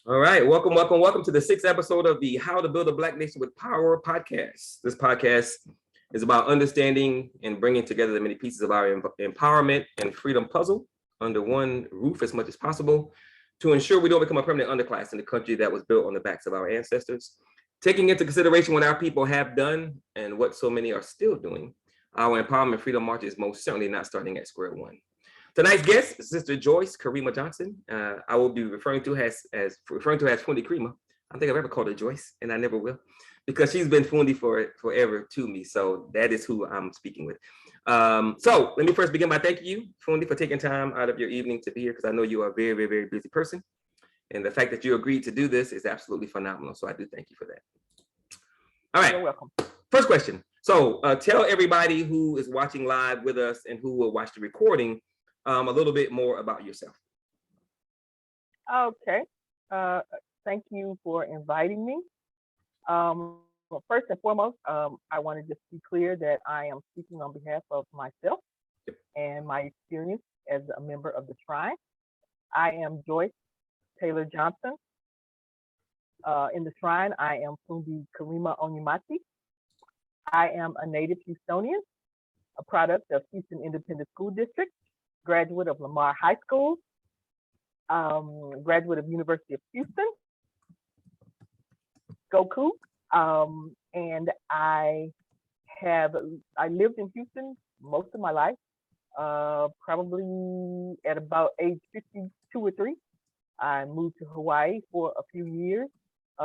All right, welcome to the sixth episode of the How to Build a Black Nation with Power podcast. This podcast is about understanding and bringing together the many pieces of our empowerment and freedom puzzle under one roof as much as possible to ensure we don't become a permanent underclass in the country that was built on the backs of our ancestors. Taking into consideration what our people have done and what so many are still doing, our empowerment freedom march is most certainly not starting at square one. Tonight's guest is Sister Joyce Karimah Johnson. I will be referring to as Fundi Karimah. I don't think I've ever called her Joyce, and I never will, because she's been Fundi forever to me. So that is who I'm speaking with. So let me first begin by thanking you, Fundi, for taking time out of your evening to be here, because I know you are a very, very, very busy person. And the fact that you agreed to do this is absolutely phenomenal. So I do thank you for that. All right. You're welcome. First question. So tell everybody who is watching live with us and who will watch the recording a little bit more about yourself. Okay. Thank you for inviting me. First and foremost, I want to just be clear that I am speaking on behalf of myself and my experience as a member of the Shrine. I am Joyce Taylor Johnson. In the Shrine, I am Fundi Karimah Onyemachi. I am a native Houstonian, a product of Houston Independent School District, graduate of Lamar High School, graduate of University of Houston, Goku, and I lived in Houston most of my life, probably at about age 52 or 3. I moved to Hawaii for a few years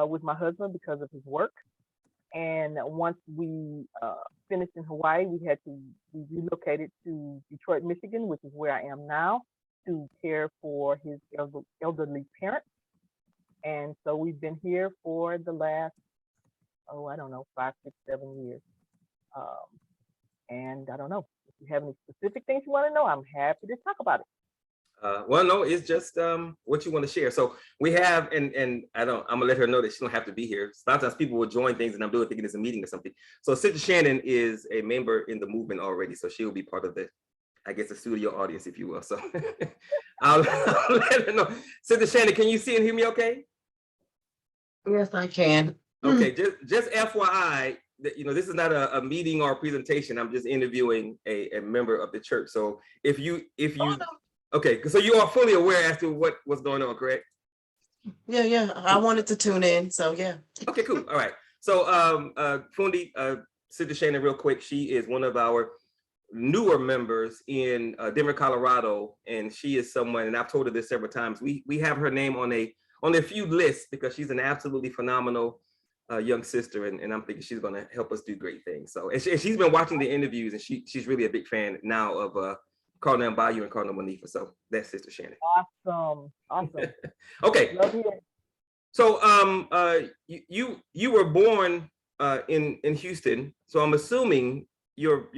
with my husband because of his work. And once we finished in Hawaii, we relocated to Detroit, Michigan, which is where I am now, to care for his elderly parents. And so we've been here for the last, 5, 6, 7 years. And I don't know, if you have any specific things you want to know, I'm happy to talk about it. Well, no, it's just what you want to share. So we have, and I'm gonna let her know that she don't have to be here. Sometimes people will join things and I'm doing thinking it's a meeting or something. So Sister Shannon is a member in the movement already, so she'll be part of the, I guess, the studio audience, if you will. So I'll let her know. Sister Shannon, can you see and hear me okay? Yes, I can. Okay, just FYI, this is not a meeting or a presentation. I'm just interviewing a member of the church. So if you okay, so you are fully aware as to what's going on, correct? Yeah. I wanted to tune in, so yeah. Okay, cool. All right. So Fundi, Sister Shannon, real quick, she is one of our newer members in Denver, Colorado, and she is someone, and I've told her this several times, we have her name on a few lists because she's an absolutely phenomenal young sister, and I'm thinking she's going to help us do great things. So, and she's been watching the interviews, and she's really a big fan now of Cardinal Bayou and Cardinal Monifa. So that's Sister Shannon. Awesome. Okay. Love you. So you were born in Houston. So I'm assuming your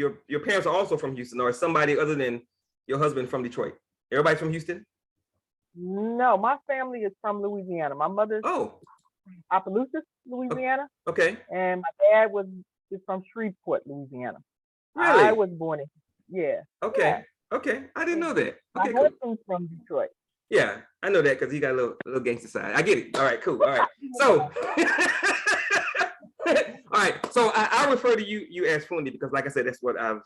parents are also from Houston, or somebody other than your husband from Detroit. Everybody from Houston? No, my family is from Louisiana. My mother's Opelousas, Louisiana. Okay. And my dad is from Shreveport, Louisiana. Really? I was born in Okay. Yeah. Okay. I didn't know that. Okay, my husband's from Detroit. Yeah, I know that because he got a little gangster side. I get it. All right, cool. All right. So all right. So I refer to you as Fundi because, like I said, that's what I've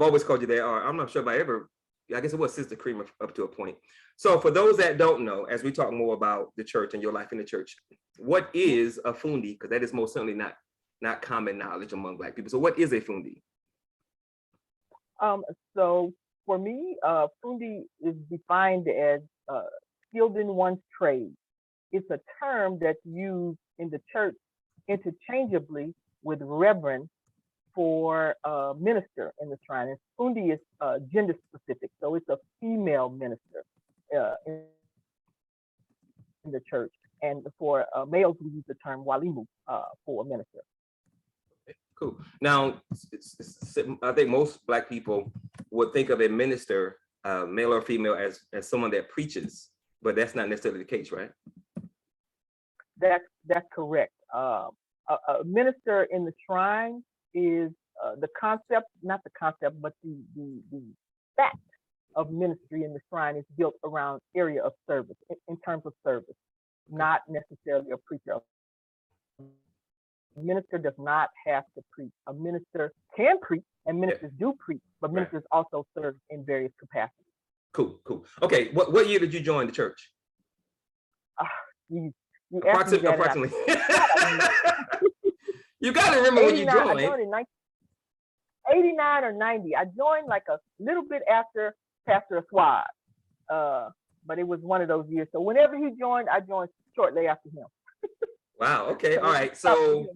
always called you there. Or I'm not sure if I ever, I guess it was Sister Karimah up to a point. So for those that don't know, as we talk more about the church and your life in the church, what is a Fundi? Because that is most certainly not common knowledge among Black people. So what is a Fundi? So for me, Fundi is defined as skilled in one's trade. It's a term that's used in the church interchangeably with reverend for minister in the shrine. And Fundi is gender specific, so it's a female minister in the church. And for males, we use the term walimu for minister. Cool. Now, I think most Black people would think of a minister, male or female, as someone that preaches, but that's not necessarily the case, right? That's correct. A minister in the shrine is the concept, not the concept, but the fact of ministry in the shrine is built around area of service, in terms of service. not necessarily a preacher. A minister does not have to preach. A minister can preach, and ministers do preach, but ministers also serve in various capacities. Cool. Okay, what year did you join the church? You asked me that approximately. You got to remember when you joined. I joined in 1989 or 90. I joined like a little bit after Pastor Swad, but it was one of those years. So whenever he joined, I joined shortly after him. Wow. Okay. All right. So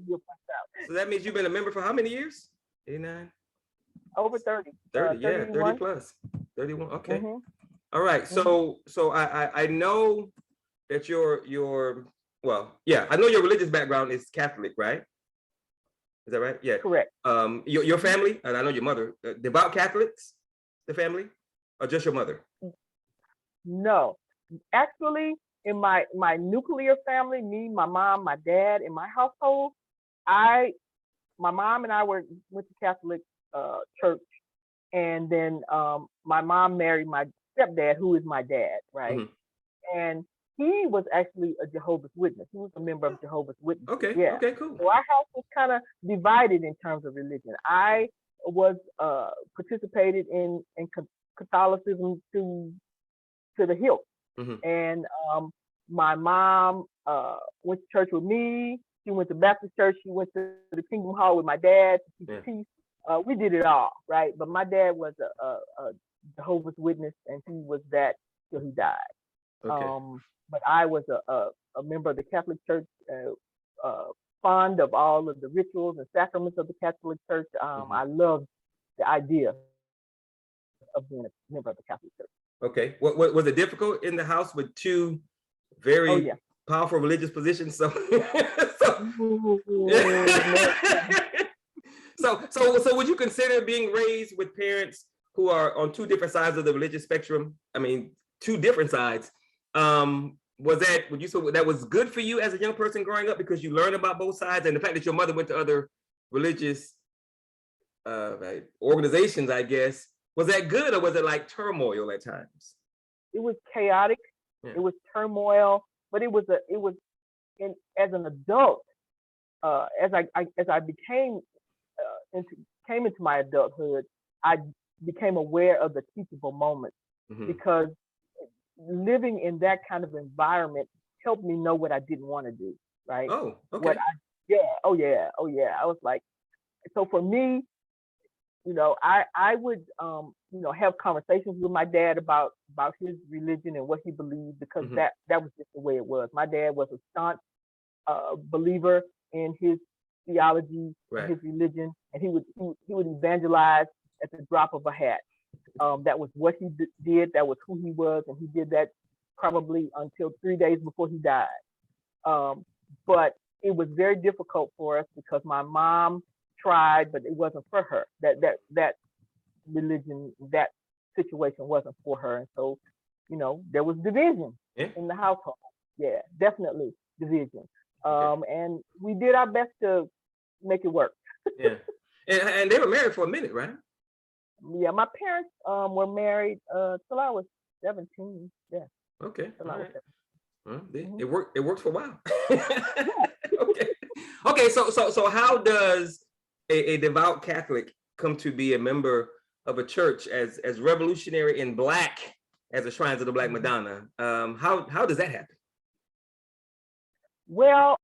that means you've been a member for how many years? 89. Over 30. 30. Yeah. 30 plus. 31. Okay. Mm-hmm. All right. So I know that your I know your religious background is Catholic, right? Is that right? Yeah. Correct. Your family, and I know your mother, devout Catholics, the family, or just your mother? No, actually, in my nuclear family, me, my mom, my dad, in my household, my mom and I went to Catholic church, and then my mom married my stepdad, who is my dad, right? Mm-hmm. And he was actually a Jehovah's Witness. He was a member of Jehovah's Witness. Okay. Yeah. Okay. Cool. So our house was kind of divided in terms of religion. I was participated in Catholicism to the hilt. Mm-hmm. And my mom went to church with me. She went to Baptist church. She went to the Kingdom Hall with my dad to teach peace. We did it all, right? But my dad was a Jehovah's Witness, and he was that till he died. Okay. But I was a member of the Catholic Church, fond of all of the rituals and sacraments of the Catholic Church. Mm-hmm. I loved the idea of being a member of the Catholic Church. Okay. What was it difficult in the house with two very powerful religious positions? So would you consider being raised with parents who are on two different sides of the religious spectrum? I mean, two different sides. Would you say that was good for you as a young person growing up because you learned about both sides, and the fact that your mother went to other religious organizations, I guess, was that good, or was it like turmoil at times? It was chaotic. Yeah. It was turmoil, but it was as an adult, as I came into my adulthood, I became aware of the teachable moments. Mm-hmm. Because living in that kind of environment helped me know what I didn't want to do, right? Oh, okay. Oh yeah. I was like, so for me, I would, have conversations with my dad about his religion and what he believed, because mm-hmm. that was just the way it was. My dad was a staunch believer in his theology, right, his religion, and he would evangelize at the drop of a hat. That was what he did. That was who he was, and he did that probably until 3 days before he died. But it was very difficult for us because my mom tried, but it wasn't for her. That religion, that situation wasn't for her, and so there was division in the household. Yeah, definitely division. And we did our best to make it work. Yeah, and they were married for a minute, right? Yeah, my parents were married till I was 17. Yeah. Okay. Till I was 17. Well, it worked for a while. Okay. So how does a devout Catholic come to be a member of a church as revolutionary and Black as the Shrines of the Black Madonna? How does that happen? Well,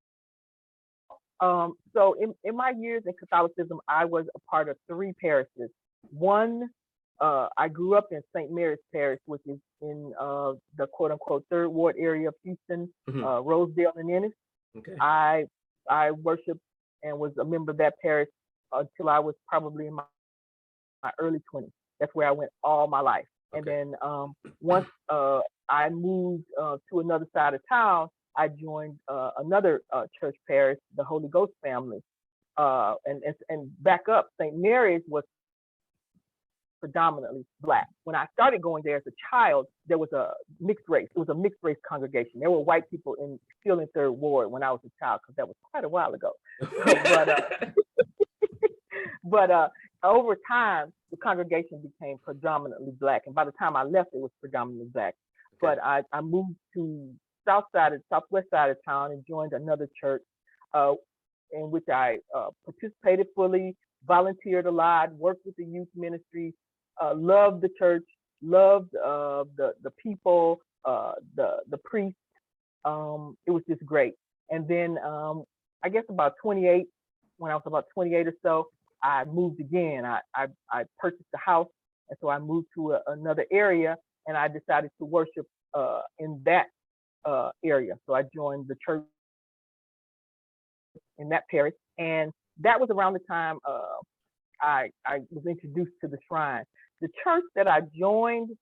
so in my years in Catholicism, I was a part of 3 parishes. One, I grew up in St. Mary's Parish, which is in the quote unquote 3rd Ward area of Houston, mm-hmm. Rosedale and Ennis. Okay. I worshiped and was a member of that parish until I was probably in my early 20s. That's where I went all my life. Okay. And then once I moved to another side of town, I joined another church parish, the Holy Ghost family. And back up, St. Mary's was predominantly Black. When I started going there as a child, there was a mixed race. It was a mixed race congregation. There were white people still in 3rd Ward when I was a child, because that was quite a while ago. But over time, the congregation became predominantly Black. And by the time I left, it was predominantly Black. Okay. But I moved to southwest side of town and joined another church, in which I participated fully, volunteered a lot, worked with the youth ministry, loved the church, loved the people, the priest. It was just great. And then I guess when I was about 28 or so, I moved again. I purchased a house, and so I moved to another area, and I decided to worship in that area. So I joined the church in that parish, and that was around the time I was introduced to the shrine. The church that I joined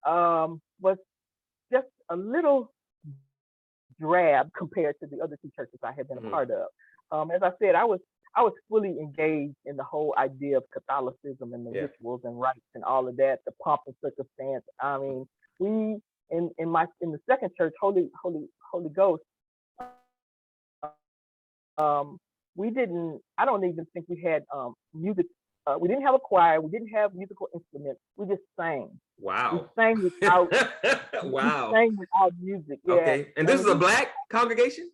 was just a little drab compared to the other two churches I had been a part of. As I said, I was fully engaged in the whole idea of Catholicism and the rituals and rites and all of that, the pomp and circumstance. I mean, we in the second church, Holy Ghost, we didn't. I don't even think we had music. We didn't have a choir. We didn't have musical instruments. We just sang. Wow. We sang without. Wow. We sang without music. Yeah. Okay. And this is a Black congregation?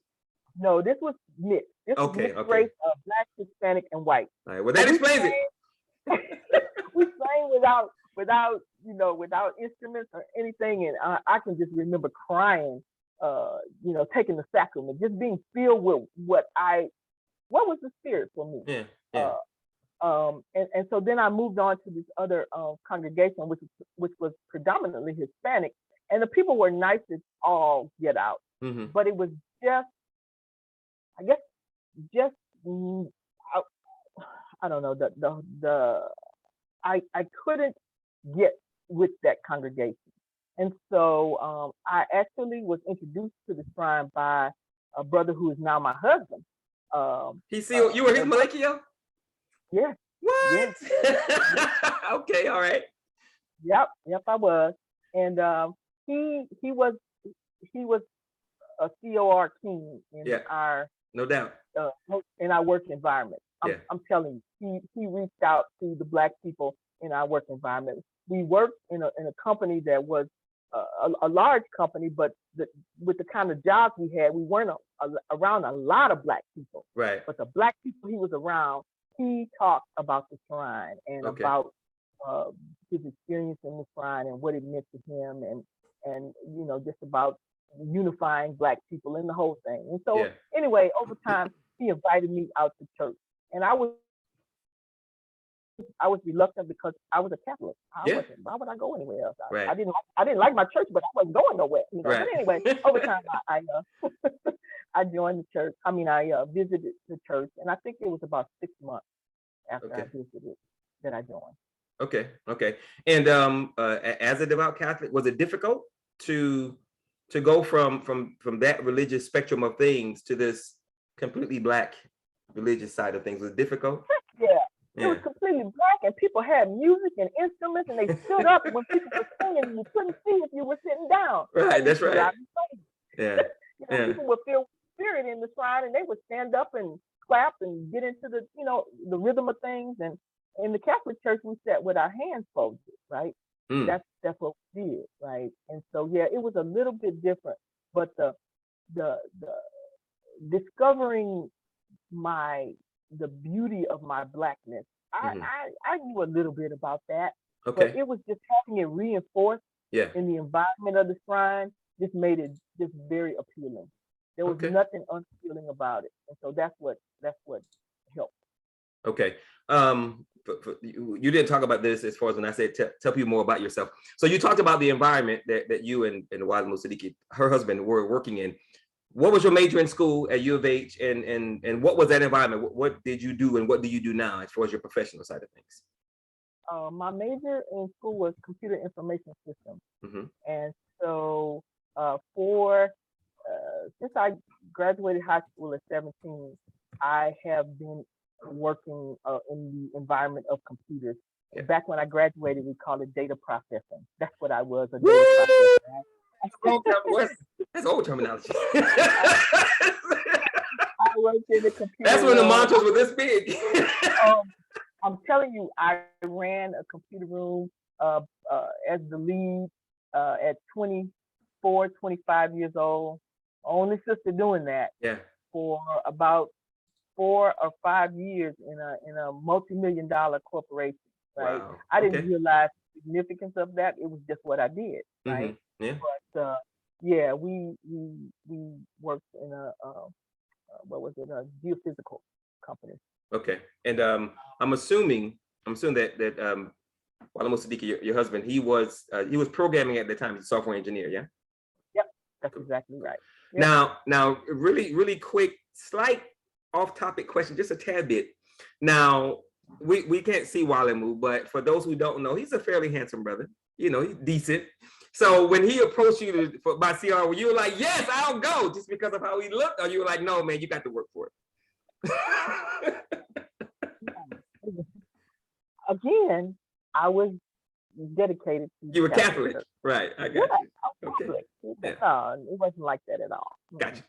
No, this was mixed. This was mixed race of Black, Hispanic, and white. All right. Well, that explains it. We sang without instruments or anything, and I can just remember crying. Taking the sacrament, just being filled with what was the Spirit for me. Yeah. Yeah. And so then I moved on to this other congregation, which was predominantly Hispanic, and the people were nice as all get out. Mm-hmm. But it was just, I guess, I don't know, I couldn't get with that congregation. And so I actually was introduced to the shrine by a brother who is now my husband. You were his Malekio? Yeah. What? Yeah. Okay, all right. Yep, I was. And he was a COR king in our no doubt in our work environment. I'm telling you, he reached out to the Black people in our work environment. We worked in a company that was a large company, but with the kind of jobs we had, we weren't around a lot of Black people. Right. But the Black people he was around, he talked about the shrine and about his experience in the shrine and what it meant to him, and just about unifying Black people in the whole thing. And so anyway, over time, he invited me out to church, and I was reluctant because I was a Catholic. Why would I go anywhere else? I didn't like my church, but I wasn't going nowhere. Right. But anyway, over time, I joined the church. I mean, I visited the church, and I think it was about 6 months after I visited that I joined. Okay. And as a devout Catholic, was it difficult to go from that religious spectrum of things to this completely Black religious side of things? Was it difficult? It was completely Black, and people had music and instruments, and they stood up when people were singing, and you couldn't see if you were sitting down. Right, that's right. People would feel Spirit in the shrine, and they would stand up and clap and get into the rhythm of things. And in the Catholic Church, we sat with our hands folded, right? That's what we did, right? And so it was a little bit different, but the discovering the beauty of my Blackness, I knew a little bit about that, but it was just having it reinforced in the environment of the shrine just made it just very appealing. There was nothing unappealing about it, and so that's what helped. Okay. You didn't talk about this as far as when I said tell people more about yourself. So you talked about the environment that you and Walimu Siddiqui, her husband, were working in. What was your major in school at U of H, and what was that environment? What did you do, and what do you do now as far as your professional side of things? My major in school was computer information systems, and so since I graduated high school at 17, I have been working in the environment of computers. Back when I graduated, we called it data processing. That's what I was, a data processor. That's old terminology. I worked in the computer. That's when the mantras were this big. I'm telling you, I ran a computer room as the lead at 24 24, 25 years old. Only sister doing that. Yeah. For about 4 or 5 years in a multi-million-dollar corporation. Right. Wow. I didn't Okay. realize the significance of that. It was just what I did. Right. Yeah. But yeah, we worked in a what was it? A geophysical company. Okay. And I'm assuming that Walamu Siddiqui, your husband, he was programming at the time. He's a software engineer. Yeah. Yep, that's exactly right. Yep. Now, really quick, slight off-topic question, just a tad bit. Now, we can't see Walamu, but for those who don't know, he's a fairly handsome brother. You know, he's decent. So when he approached you by CR, you were like, yes, I'll go, just because of how he looked, or you were like, no, man, you got to work for it. Again, I was dedicated to. You were Catholic, right? I got you. Okay. Yeah. No, it wasn't like that at all. Gotcha.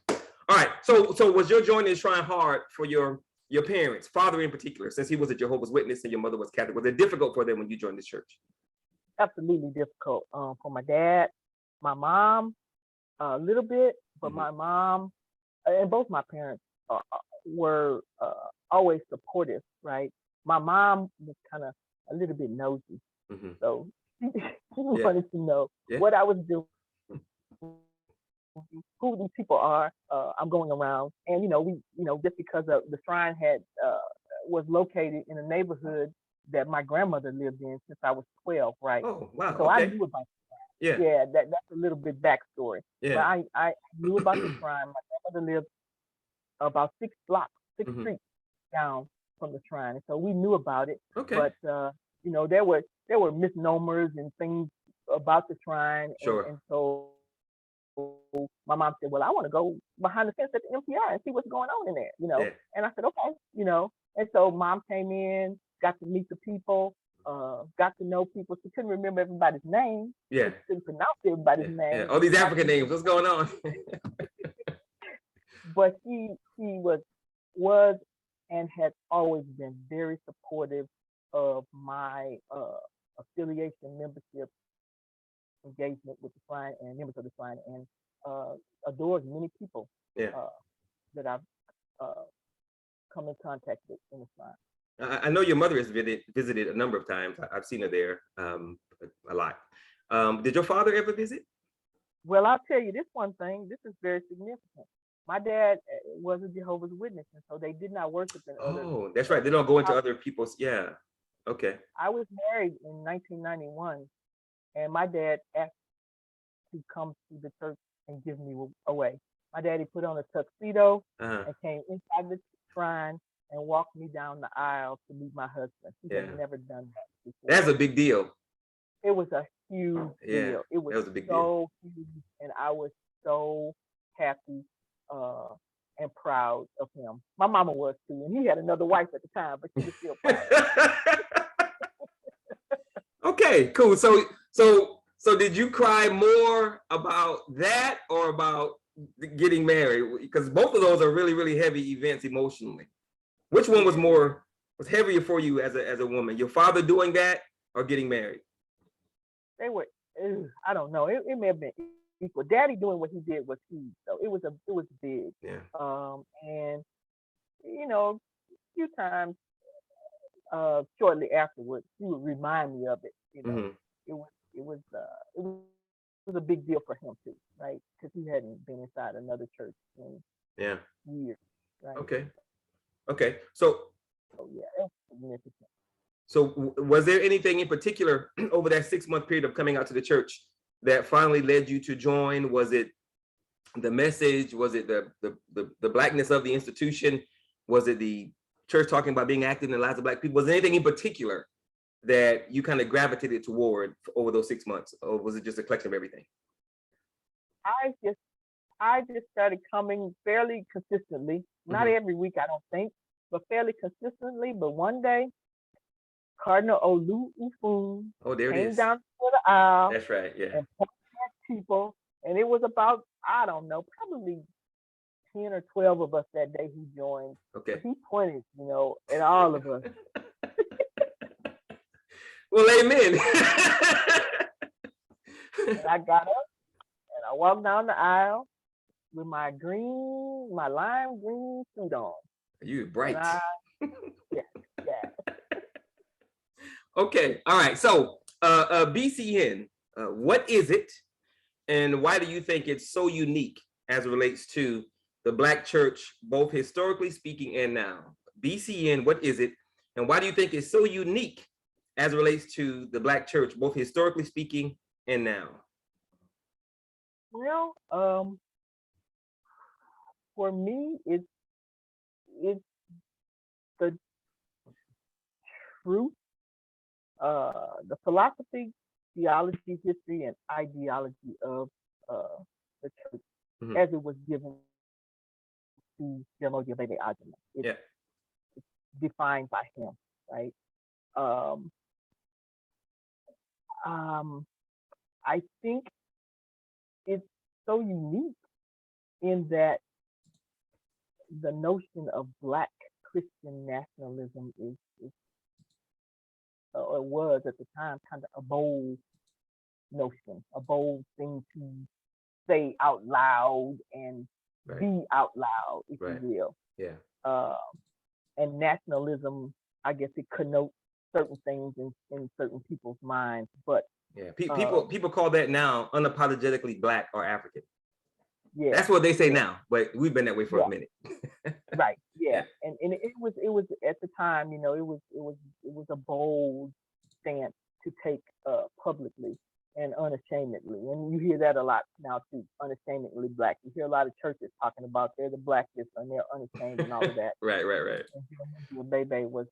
All right. So was your joining the shrine hard for your parents, father in particular, since he was a Jehovah's Witness and your mother was Catholic? Was it difficult for them when you joined the church? Absolutely difficult. For my dad, my mom, a little bit, but my mom and both my parents were always supportive. Right. My mom was kind of a little bit nosy, so she wanted to know what I was doing, who these people are. I'm going around, and just because of the shrine was located in a neighborhood that my grandmother lived in since I was 12, right? Oh, wow. So okay. I knew about the shrine. Yeah. Yeah, that's a little bit backstory. Yeah. But I knew about the shrine. My grandmother lived about 6 streets down from the shrine, and so we knew about it. Okay. But there were misnomers and things about the shrine, and so my mom said, well, I want to go behind the fence at the MPR and see what's going on in there, Yeah. And I said, okay, and so mom came in, got to meet the people, got to know people. She couldn't remember everybody's name. Yeah. She couldn't pronounce everybody's name. Yeah. All these African names, what's going on? But she was and has always been very supportive of my affiliation, membership, engagement with the shrine and members of the shrine, and adores many people that I've come in contact with in the shrine. I know your mother has visited a number of times. I've seen her there a lot. Did your father ever visit? Well, I'll tell you this one thing. This is very significant. My dad was a Jehovah's Witness, and so they did not worship in other. Oh, that's right. They don't go into other people's. Yeah. Okay. I was married in 1991, and my dad asked to come to the church and give me away. My daddy put on a tuxedo and came inside the shrine and walked me down the aisle to meet my husband. He had never done that before. That's a big deal. It was a huge deal. It was a big so huge, and I was so happy and proud of him. My mama was too, and he had another wife at the time, but she was still proud. Okay, cool. So did you cry more about that or about getting married? Because both of those are really, really heavy events emotionally. Which one was heavier for you as a woman? Your father doing that or getting married? They were, I don't know. It may have been equal. Daddy doing what he did was huge, so it was big. Yeah. And a few times shortly afterwards, he would remind me of it. It was a big deal for him too, right? Because he hadn't been inside another church in years, right? Okay. So yeah, that's significant. So was there anything in particular over that 6-month period of coming out to the church that finally led you to join? Was it the message? Was it the blackness of the institution? Was it the church talking about being active in the lives of Black people? Was there anything in particular that you kind of gravitated toward over those 6 months, or was it just a collection of everything? I just started coming fairly consistently, not every week, I don't think, but fairly consistently. But one day, Cardinal Olu Ufun came down the aisle. That's right, yeah. And pointed at people, and it was about, I don't know, probably 10 or 12 of us that day he joined. Okay. He pointed, at all of us. Well, amen. And I got up and I walk down the aisle with my lime green suit on. You And bright. yeah, yeah. Okay. All right. So BCN, what is it? And why do you think it's so unique as it relates to the Black church, both historically speaking and now? BCN, what is it? And why do you think it's so unique as it relates to the Black church, both historically speaking and now? Well, for me, it's the truth, the philosophy, theology, history, and ideology of the church as it was given to Jeremiah Bebe Ajima. It's defined by him, right? I think it's so unique in that the notion of Black Christian nationalism is or was at the time kind of a bold notion, a bold thing to say out loud and be out loud, if you will. Yeah. And nationalism, I guess it connotes certain things in certain people's minds, but yeah, people call that now unapologetically Black or African. Yeah, that's what they say now, but we've been that way for a minute. Right. Yeah. And it was at the time, you know, it was a bold stance to take publicly and unashamedly. And you hear that a lot now too, unashamedly Black. You hear a lot of churches talking about they're the Blackest and they're unashamed and all of that. Right. And Bebe was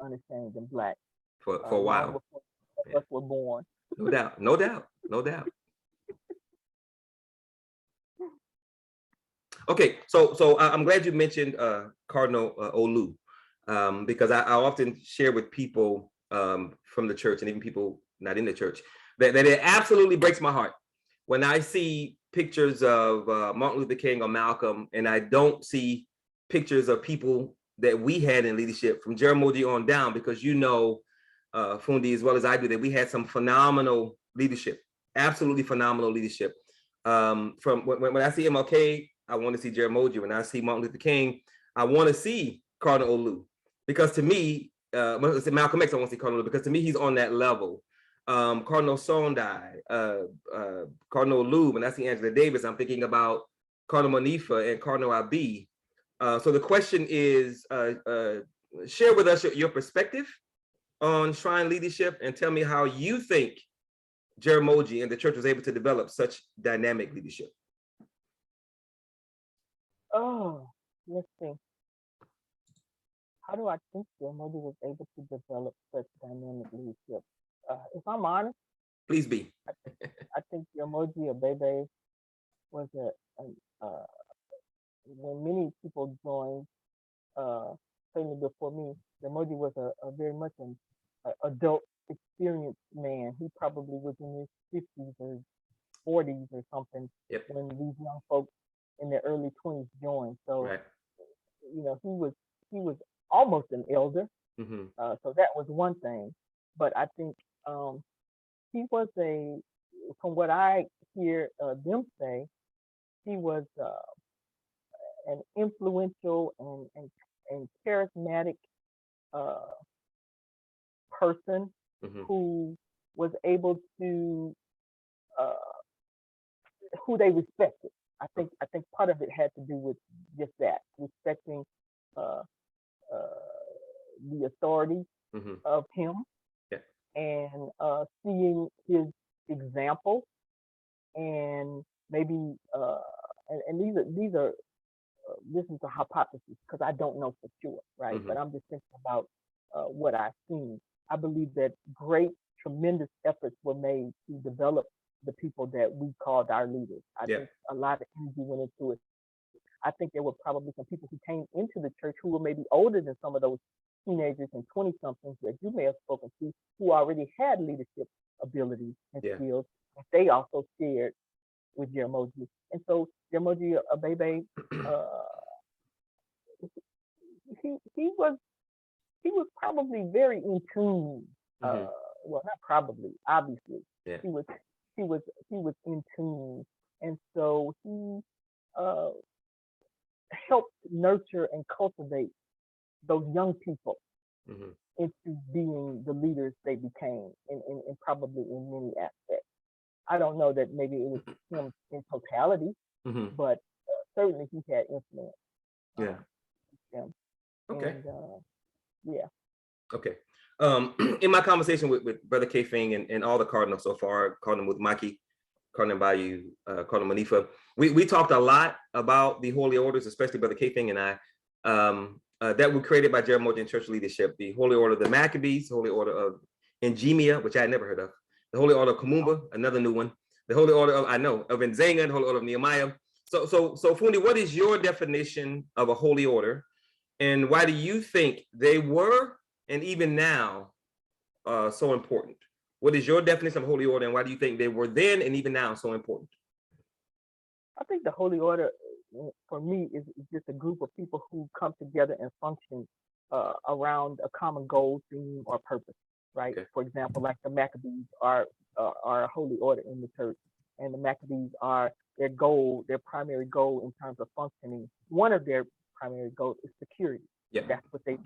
unashamed and Black for a while. Before us were born. No doubt. Okay, so I'm glad you mentioned Cardinal Olu, because I often share with people from the church and even people not in the church that it absolutely breaks my heart when I see pictures of Martin Luther King or Malcolm, and I don't see pictures of people that we had in leadership from Jaramogi on down, because you know, Fundi, as well as I do, that we had some phenomenal leadership, absolutely phenomenal leadership. From when I see MLK, I want to see Jaramogi. When I see Martin Luther King, I want to see Cardinal Olu, because to me, Malcolm X, I want to see Cardinal Olu, because to me, he's on that level. Cardinal Sondai, Cardinal Olu. When I see Angela Davis, I'm thinking about Cardinal Monifa and Cardinal Abi. So the question is, share with us your perspective on Shrine leadership and tell me how you think Jaramogi and the church was able to develop such dynamic leadership. Oh, let's see. How do I think Jaramogi was able to develop such dynamic leadership? If I'm honest, please be. I think Jaramogi Bebe was when many people joined, certainly before me, Jaramogi was a very much an adult, experienced man. He probably was in his 50s or 40s or something when these young folks in their early 20s joined. So, you know, he was almost an elder. So that was one thing. But I think he was from what I hear them say, he was an influential and charismatic person who was able to who they respected. I think part of it had to do with just that, respecting the authority of him and seeing his example, and maybe and these are this is a hypothesis because I don't know for sure, right? But I'm just thinking about what I've seen. I believe that tremendous efforts were made to develop the people that we called our leaders. I think a lot of energy went into it. I think there were probably some people who came into the church who were maybe older than some of those teenagers and 20-somethings that you may have spoken to, who already had leadership abilities and skills that they also shared with Jaramogi. And so Jaramogi Bebe, he was probably very in tune. Well, not probably, obviously. He was in tune. And he uh, helped nurture and cultivate those young people into being the leaders they became, in probably in many aspects. I don't know that maybe it was him in totality, but certainly he had influence. Yeah. Him. Okay. And, yeah. Okay. In my conversation with Brother K. Fing and all the Cardinals so far, Cardinal Mutmaki, Cardinal Bayou, Cardinal Manifa, we talked a lot about the holy orders, especially Brother K. Fing and I, that were created by Jeremiah Church leadership. The Holy Order of the Maccabees, Holy Order of Engemia, which I had never heard of. The Holy Order of Kumumba, another new one. The Holy Order of Nzenga, the Holy Order of Nehemiah. So Fundi, what is your definition of a holy order? And why do you think they were, and even now, so important? What is your definition of holy order, and why do you think they were then and even now so important? I think the holy order, for me, is just a group of people who come together and function around a common goal, theme, or purpose, right? Okay. For example, like the Maccabees are a holy order in the church, and the Maccabees are their primary goal in terms of functioning. One of their primary goals is security. Yeah. That's what they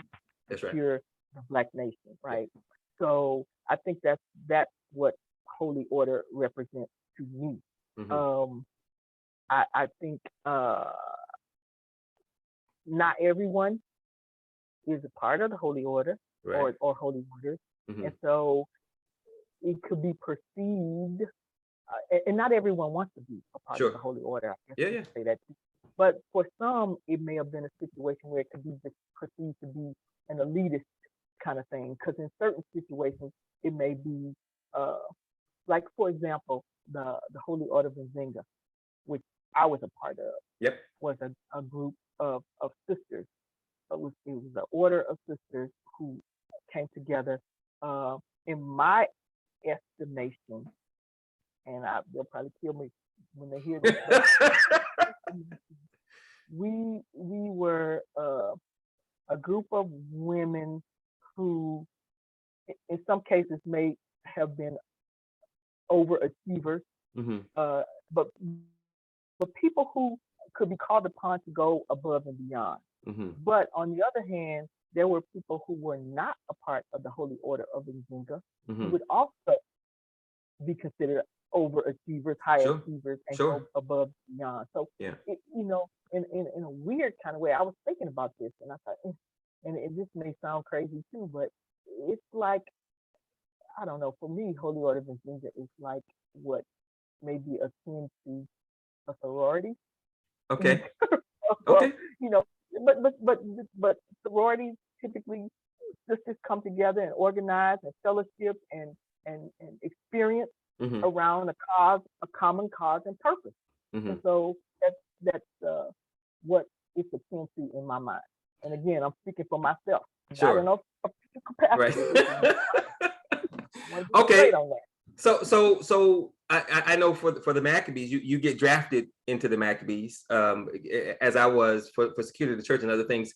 secure right. The Black nation, right? Yeah. So I think that's what holy order represents to me. I think not everyone is a part of the holy order, right. or holy orders, and so it could be perceived, and not everyone wants to be a part of the holy order. I guess say that too. But for some, it may have been a situation where it could be perceived to be an elitist kind of thing, because in certain situations it may be, like for example, the Holy Order of Nzenga, which I was a part of, was a group of sisters. It was an order of sisters who came together. In my estimation, and they'll probably kill me when they hear this, but we were a group of women who, in some cases, may have been overachievers, but people who could be called upon to go above and beyond. But on the other hand, there were people who were not a part of the Holy Order of Nzenga, who would also be considered overachievers, high achievers, and go above and beyond. So, in a weird kind of way, I was thinking about this, and I thought, and it just may sound crazy too, but it's like, I don't know, for me, Holy Order of Nzenga is like what may be akin to a sorority. Okay. Okay. But sororities typically, sisters come together and organize and fellowship and experience around a common cause and purpose. And so that's what it's akin to in my mind. And again, I'm speaking for myself. I don't know capacity. Right. Okay. So I know for the Maccabees, you get drafted into the Maccabees, as I was for security of the church and other things.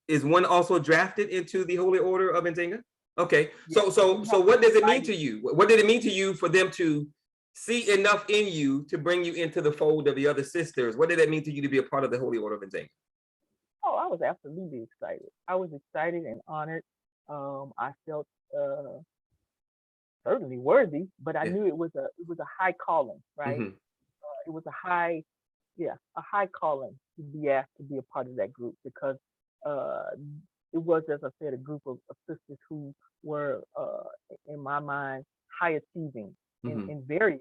Is one also drafted into the Holy Order of Nzenga? Okay. So what does it mean to you? What did it mean to you for them to see enough in you to bring you into the fold of the other sisters? What did that mean to you to be a part of the Holy Order of Nzenga? Oh, I was absolutely excited. I was excited and honored. I felt certainly worthy, but I knew it was a high calling, right? It was a high calling to be asked to be a part of that group, because it was, as I said, a group of sisters who were, in my mind, high achieving in various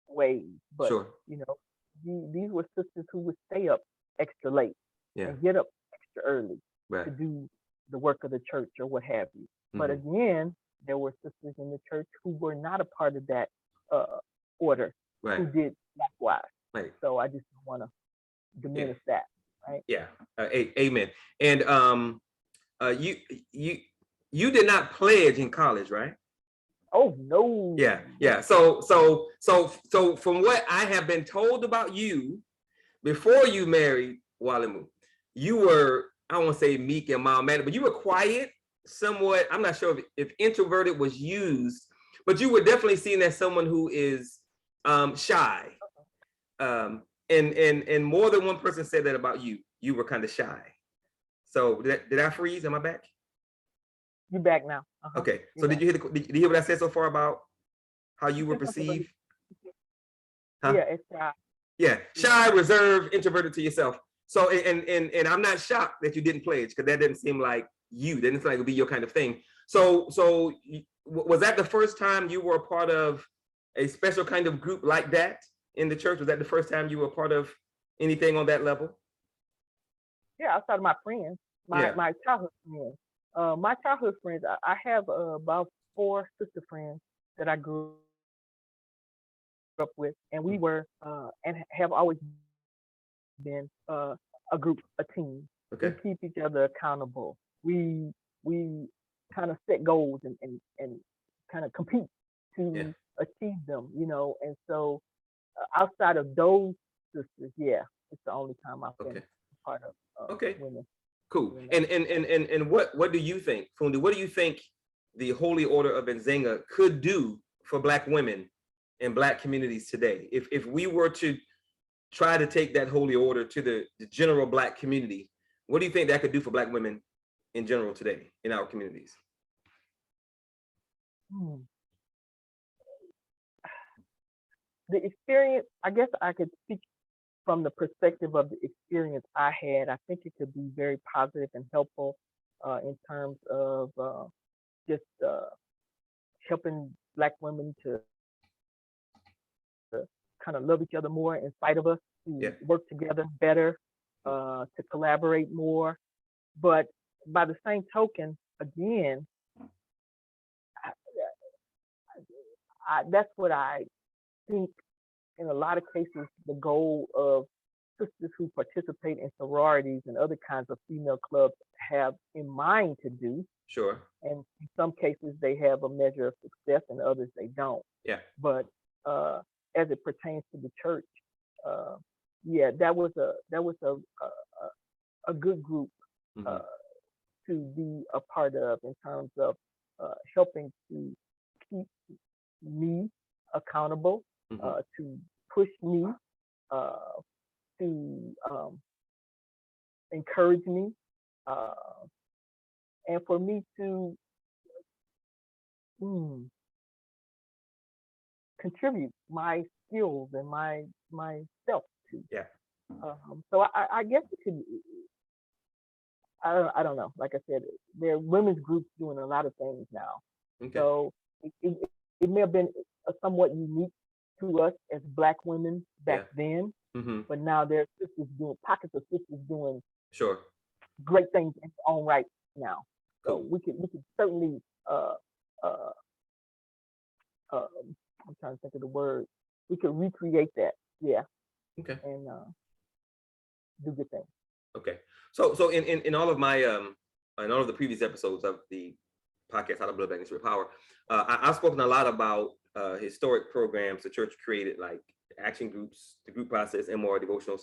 ways. But these were sisters who would stay up extra late and get up extra early to do the work of the church or what have you. But again, there were sisters in the church who were not a part of that order, who did likewise. Right. So I just don't want to diminish that. Right. Yeah. Amen. And you did not pledge in college, right? Oh no. Yeah. So from what I have been told about you, before you married Walimu, you were, I don't want to say meek and mild-mannered, but you were quiet, somewhat. I'm not sure if introverted was used, but you were definitely seen as someone who is shy. And more than one person said that about you. You were kind of shy. So did I freeze? Am I back? You back now. Okay. So did you hear what I said so far about how you were perceived? Huh? Yeah, it's shy. Yeah, shy, reserved, introverted to yourself. So and I'm not shocked that you didn't pledge, because that didn't seem like you. That didn't seem like it would be your kind of thing. So was that the first time you were a part of a special kind of group like that in the church? Was that the first time you were a part of anything on that level? Yeah, outside of my friends, my childhood friends. My childhood friends, I have about 4 sister friends that I grew up with, and we were and have always been a group, a team. Okay. We keep each other accountable. We kind of set goals and kind of compete to achieve them, you know. And so outside of those sisters, it's the only time I've been part of women. Cool. And what do you think, Fundi? What do you think the Holy Order of Nzenga could do for Black women in Black communities today? If we were to try to take that Holy Order to the general Black community, what do you think that could do for Black women in general today in our communities? The experience, I guess I could speak from the perspective of the experience I had. I think it could be very positive and helpful in terms of just helping Black women to kind of love each other more in spite of us, to work together better, to collaborate more. But by the same token, again, that's what I think in a lot of cases the goal of sisters who participate in sororities and other kinds of female clubs have in mind to do. Sure. And in some cases they have a measure of success, and others they don't. Yeah. But as it pertains to the church, that was a good group to be a part of in terms of helping to keep me accountable, to push me, to encourage me, and for me to contribute my skills and myself to. Yeah. So I guess it could. I don't know. Like I said, there are women's groups doing a lot of things now. Okay. So it may have been somewhat unique to us as Black women back then, but now there's sisters doing pockets of sisters doing great things in their own right now. So we could certainly I'm trying to think of the word. We could recreate that, Okay. And do good things. Okay. So in all of my in all of the previous episodes of the podcast, How to Build a Black Nation with Power, I've spoken a lot about historic programs the church created, like action groups, the group process, and more devotionals.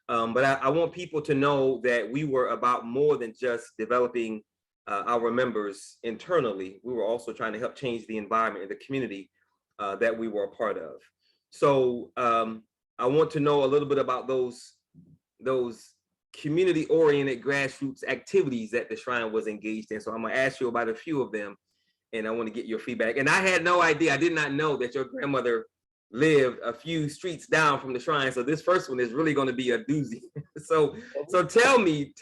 But I want people to know that we were about more than just developing our members internally. We were also trying to help change the environment in the community that we were a part of. So I want to know a little bit about those community-oriented grassroots activities that the Shrine was engaged in. So I'm gonna ask you about a few of them, and I want to get your feedback. And I had no idea, I did not know that your grandmother lived a few streets down from the Shrine. So this first one is really going to be a doozy. So tell me,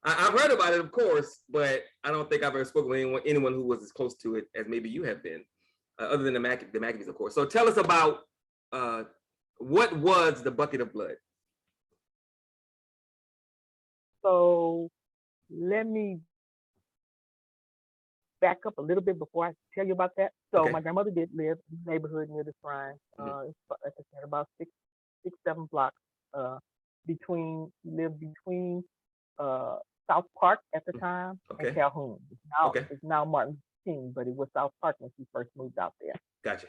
I've heard about it, of course, but I don't think I've ever spoken with anyone who was as close to it as maybe you have been, other than the Maccabees, of course. So tell us about what was the Bucket of Blood? So let me back up a little bit before I tell you about that. So my grandmother did live in the neighborhood near the Shrine. Like I said, about six, 7 blocks. She lived between South Park at the time and Calhoun. It's now Martin Luther King, but it was South Park when she first moved out there. Gotcha.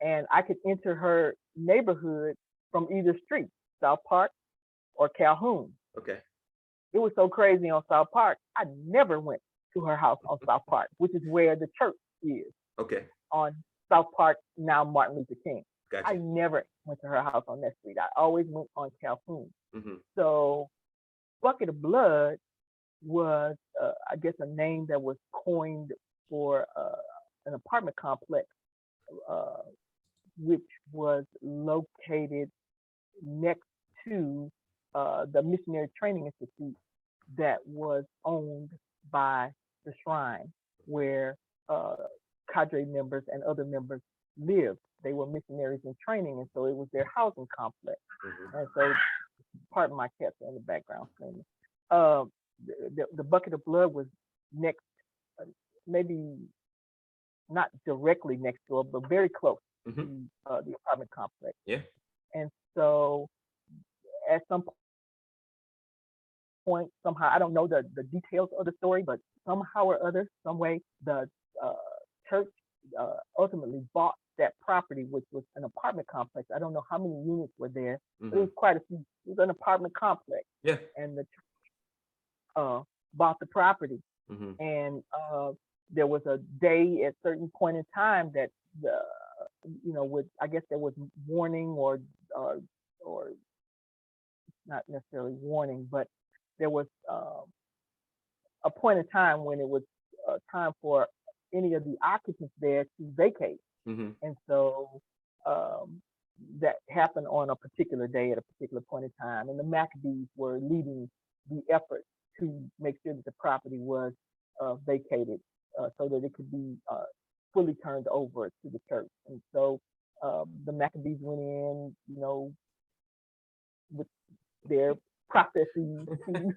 And I could enter her neighborhood from either street, South Park or Calhoun. Okay. It was so crazy on South Park, I never went to her house on South Park, which is where the church is. Okay. On South Park, now Martin Luther King. Gotcha. I never went to her house on that street. I always went on Calhoun. Mm-hmm. So Bucket of Blood was, I guess, a name that was coined for an apartment complex, which was located next to the Missionary Training Institute that was owned by the shrine, where cadre members and other members lived. They were missionaries in training, and so it was their housing complex. Mm-hmm. And so, pardon my cats in the background screaming. The Bucket of Blood was next, maybe not directly next door, but very close Mm-hmm. to the apartment complex. Yeah. And so, at some point, somehow, I don't know the details of the story, but somehow or other, some way, the church ultimately bought that property, which was an apartment complex. I don't know how many units were there, but it was quite a few. It was an apartment complex. Yeah. And the church bought the property. Mm-hmm. And there was a day at certain point in time that I guess there was warning or not necessarily warning, but there was a point in time when it was time for any of the occupants there to vacate. Mm-hmm. And so that happened on a particular day at a particular point in time. And the Maccabees were leading the effort to make sure that the property was vacated so that it could be fully turned over to the church. And so the Maccabees went in, with their processes to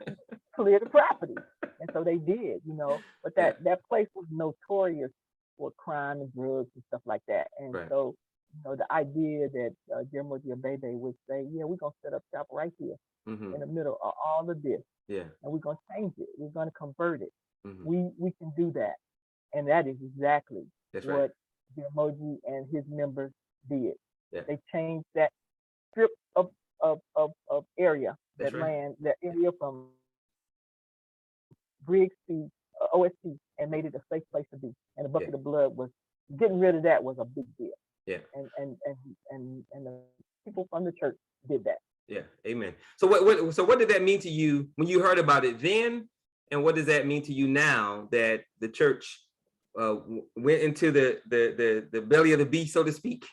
clear the property. And so they did, but that place was notorious for crime and drugs and stuff like that. And so, the idea that Jeremiah Bebe would say, yeah, we're going to set up shop right here in the middle of all of this. Yeah. And we're going to change it. We're going to convert it. Mm-hmm. We can do that. And that is exactly That's what right. Jeremiah and his members did. Yeah. They changed that strip of area, That's that right. land, that area from Briggs to OST, and made it a safe place to be. And the Bucket of Blood was getting rid of that was a big deal. Yeah. And the people from the church did that. Yeah. Amen. So what did that mean to you when you heard about it then, and what does that mean to you now that the church went into the belly of the beast, so to speak?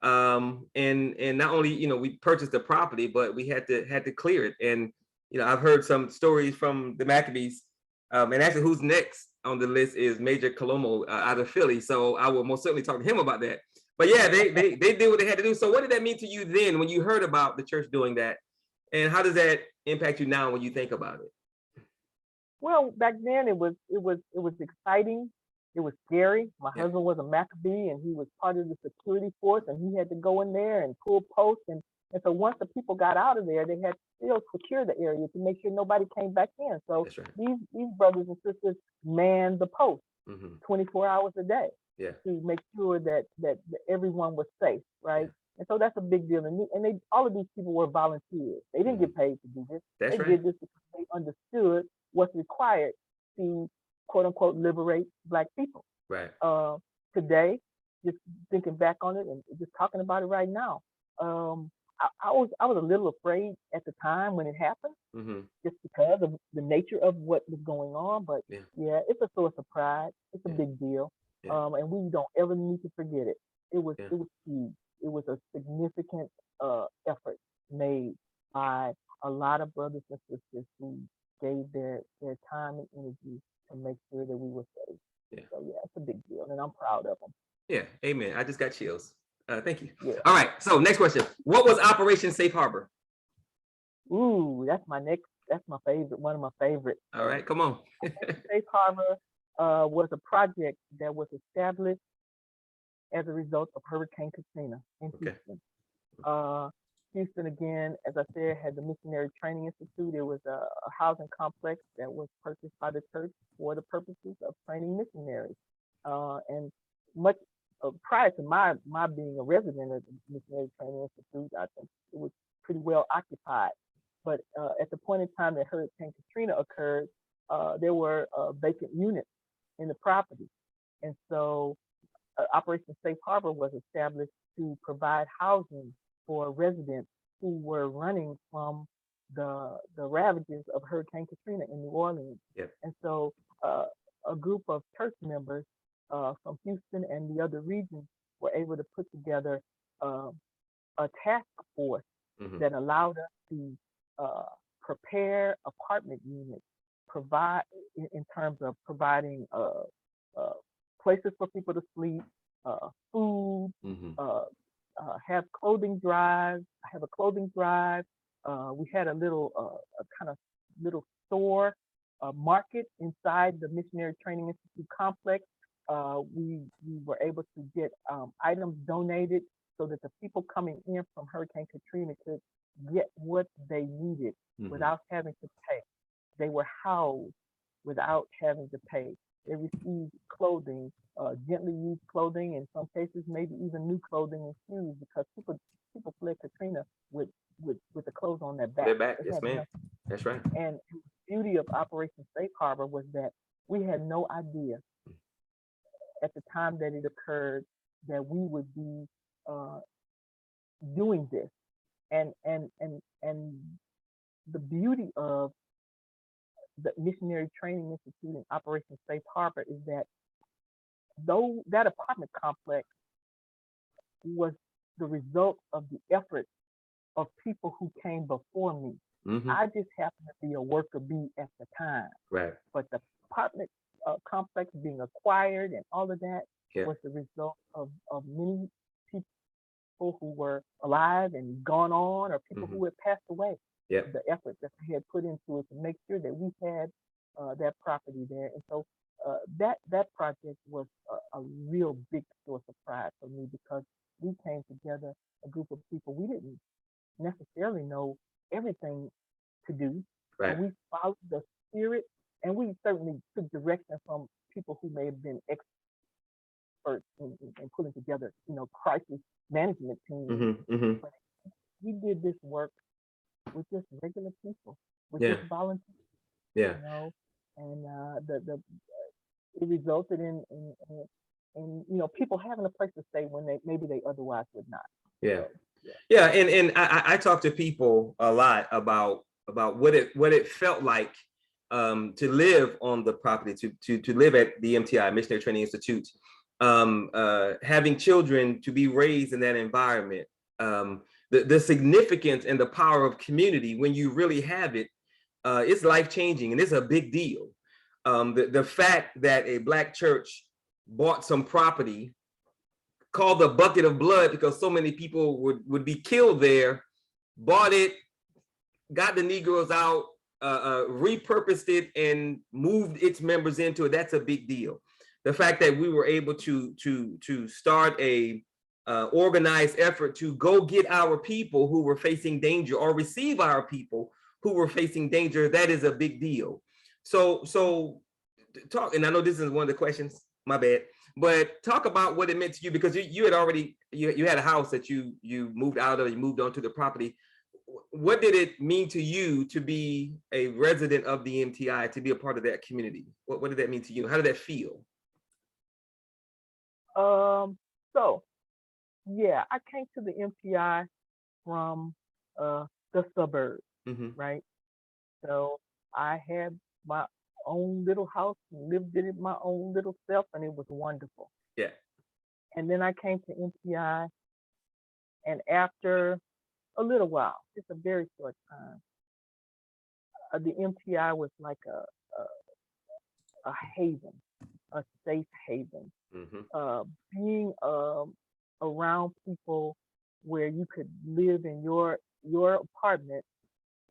And not only we purchased the property, but we had to clear it. And I've heard some stories from the Maccabees, and actually who's next on the list is Major Colomo out of Philly. So I will most certainly talk to him about that. But yeah, they did what they had to do. So what did that mean to you then when you heard about the church doing that, and how does that impact you now when you think about it? Well, back then it was exciting. It was scary. My husband was a Maccabee, and he was part of the security force, and he had to go in there and pull posts. And so once the people got out of there, they had to still secure the area to make sure nobody came back in. So these brothers and sisters manned the post 24 hours a day to make sure that everyone was safe, right? And so that's a big deal. And all of these people were volunteers. They didn't get paid to do this. They did this because they understood what's required to, quote unquote, liberate Black people. Right. Today, just thinking back on it and just talking about it right now, I was a little afraid at the time when it happened, just because of the nature of what was going on. But it's a source of pride. It's a big deal, and we don't ever need to forget it. It was huge. It was a significant effort made by a lot of brothers and sisters who gave their time and energy to make sure that we were safe. So it's a big deal, and I'm proud of them. Yeah, amen. I just got chills. Thank you. Yeah. All right. So next question: what was Operation Safe Harbor? Ooh, that's my favorite. One of my favorites. All right, come on. Safe Harbor was a project that was established as a result of Hurricane Katrina in Houston. Houston, again, as I said, had the Missionary Training Institute. It was a housing complex that was purchased by the church for the purposes of training missionaries. And much prior to my being a resident of the Missionary Training Institute, I think it was pretty well occupied. But at the point in time that Hurricane Katrina occurred, there were vacant units in the property. And so Operation Safe Harbor was established to provide housing for residents who were running from the ravages of Hurricane Katrina in New Orleans. Yep. And so a group of church members from Houston and the other regions were able to put together a task force that allowed us to prepare apartment units, provide in terms of providing places for people to sleep, food, have clothing drives. I have a clothing drive. We had a little a kind of little store market inside the Missionary Training Institute complex. We were able to get items donated so that the people coming in from Hurricane Katrina could get what they needed without having to pay. They were housed without having to pay. They received clothing, gently used clothing, in some cases maybe even new clothing and shoes, because people fled Katrina with the clothes on their back. Their back, yes, ma'am. That's right. And the beauty of Operation Safe Harbor was that we had no idea at the time that it occurred that we would be doing this. And the beauty of the Missionary Training Institute and Operation Safe Harbor is that though that apartment complex was the result of the efforts of people who came before me. I just happened to be a worker bee at the time. Right. But the apartment complex being acquired and all of that was the result of many people who were alive and gone on, or people who had passed away. The effort that they had put into it to make sure that we had that property there. And so that project was a real big source of pride for me, because we came together, a group of people. We didn't necessarily know everything to do. Right. And we followed the spirit, and we certainly took direction from people who may have been experts in putting together, crisis management teams. But we did this work with just regular people, with just volunteers. And it resulted in people having a place to stay when they otherwise would not. And I talk to people a lot about what it felt like to live on the property, to live at the MTI, Missionary Training Institute, having children, to be raised in that environment, the significance and the power of community when you really have it, it's life-changing, and it's a big deal. The fact that a Black church bought some property called the bucket of blood, because so many people would be killed there, bought it, got the Negroes out, repurposed it, and moved its members into it. That's a big deal. The fact that we were able to start a organized effort to go get our people who were facing danger, or receive our people who were facing danger, that is a big deal. So talk, and I know this is one of the questions, my bad, but talk about what it meant to you, because you had already, you had a house that you moved out of, you moved onto the property. What did it mean to you to be a resident of the MTI, to be a part of that community? What did that mean to you? How did that feel? I came to the MTI from the suburbs, right? So I had my own little house, lived in it my own little self, and it was wonderful. Yeah. And then I came to MTI, and after a little while, just a very short time, the MTI was like a haven, a safe haven. Being around people where you could live in your apartment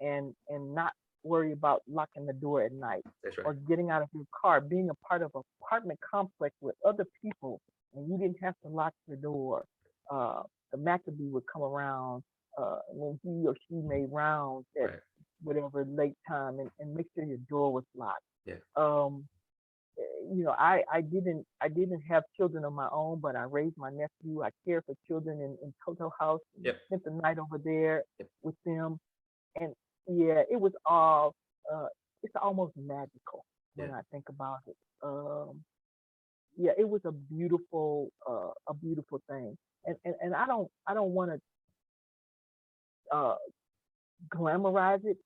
and not worry about locking the door at night. That's right. Or getting out of your car, being a part of an apartment complex with other people, and you didn't have to lock your door. The Maccabee would come around when he or she made rounds at whatever late time, and make sure your door was locked. I didn't have children of my own, but I raised my nephew. I cared for children in Toto House. Spent the night over there with them, and it was all. It's almost magical when I think about it. yeah, it was a beautiful thing. And I don't want to glamorize it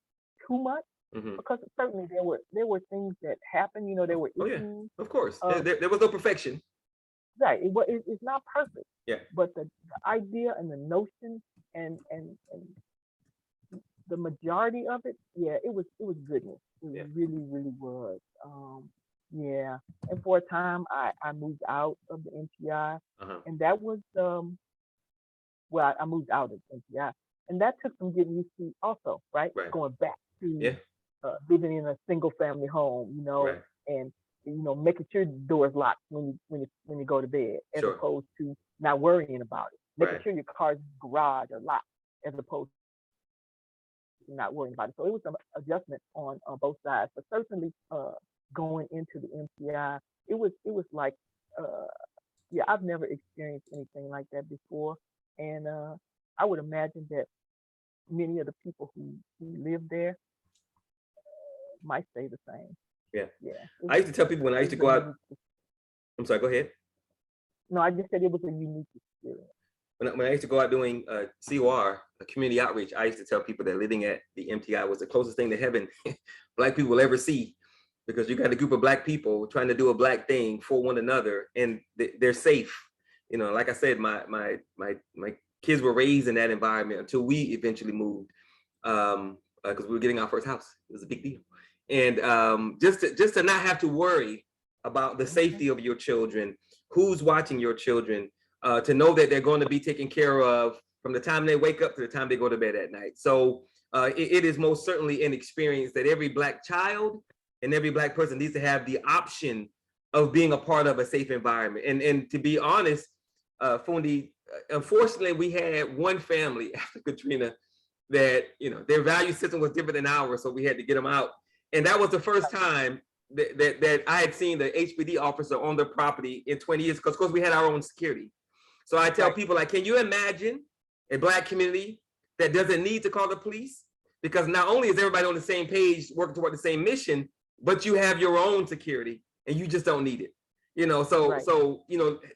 too much, because certainly there were things that happened. There were Oh yeah, issues. of course. There was no perfection. Right. It's not perfect. Yeah. But the idea and the notion and the majority of it, yeah, it was goodness. It really, really was. Yeah. And for a time, I moved out of the MTI, and that was well, I moved out of MTI, and that took some getting used to also, right? Right. Going back to Yeah. living in a single family home, Right. and making sure the door is locked when you go to bed, as Sure. opposed to not worrying about it. Making Right. sure your car's garage are locked, as opposed to not worrying about it. So it was some adjustment on both sides, but certainly going into the MTI, it was like yeah, I've never experienced anything like that before, and I would imagine that many of the people who live there might say the same. Yeah. Yeah. I used to tell people when I used to go out. I'm sorry, go ahead. No, I just said it was a unique experience. When I used to go out doing COR, community outreach, I used to tell people that living at the MTI was the closest thing to heaven Black people will ever see, because you got a group of Black people trying to do a Black thing for one another, and they're safe. Like I said, my kids were raised in that environment until we eventually moved, because we were getting our first house. It was a big deal, and just to not have to worry about the safety of your children, who's watching your children, to know that they're going to be taken care of from the time they wake up to the time they go to bed at night. So it is most certainly an experience that every Black child and every Black person needs to have the option of being a part of a safe environment. And to be honest, Fundi, unfortunately, we had one family after Katrina that, their value system was different than ours, so we had to get them out. And that was the first time that I had seen the HPD officer on the property in 20 years, because of course we had our own security. So I tell people, like, can you imagine a Black community that doesn't need to call the police? Because not only is everybody on the same page working toward the same mission, but you have your own security and you just don't need it. So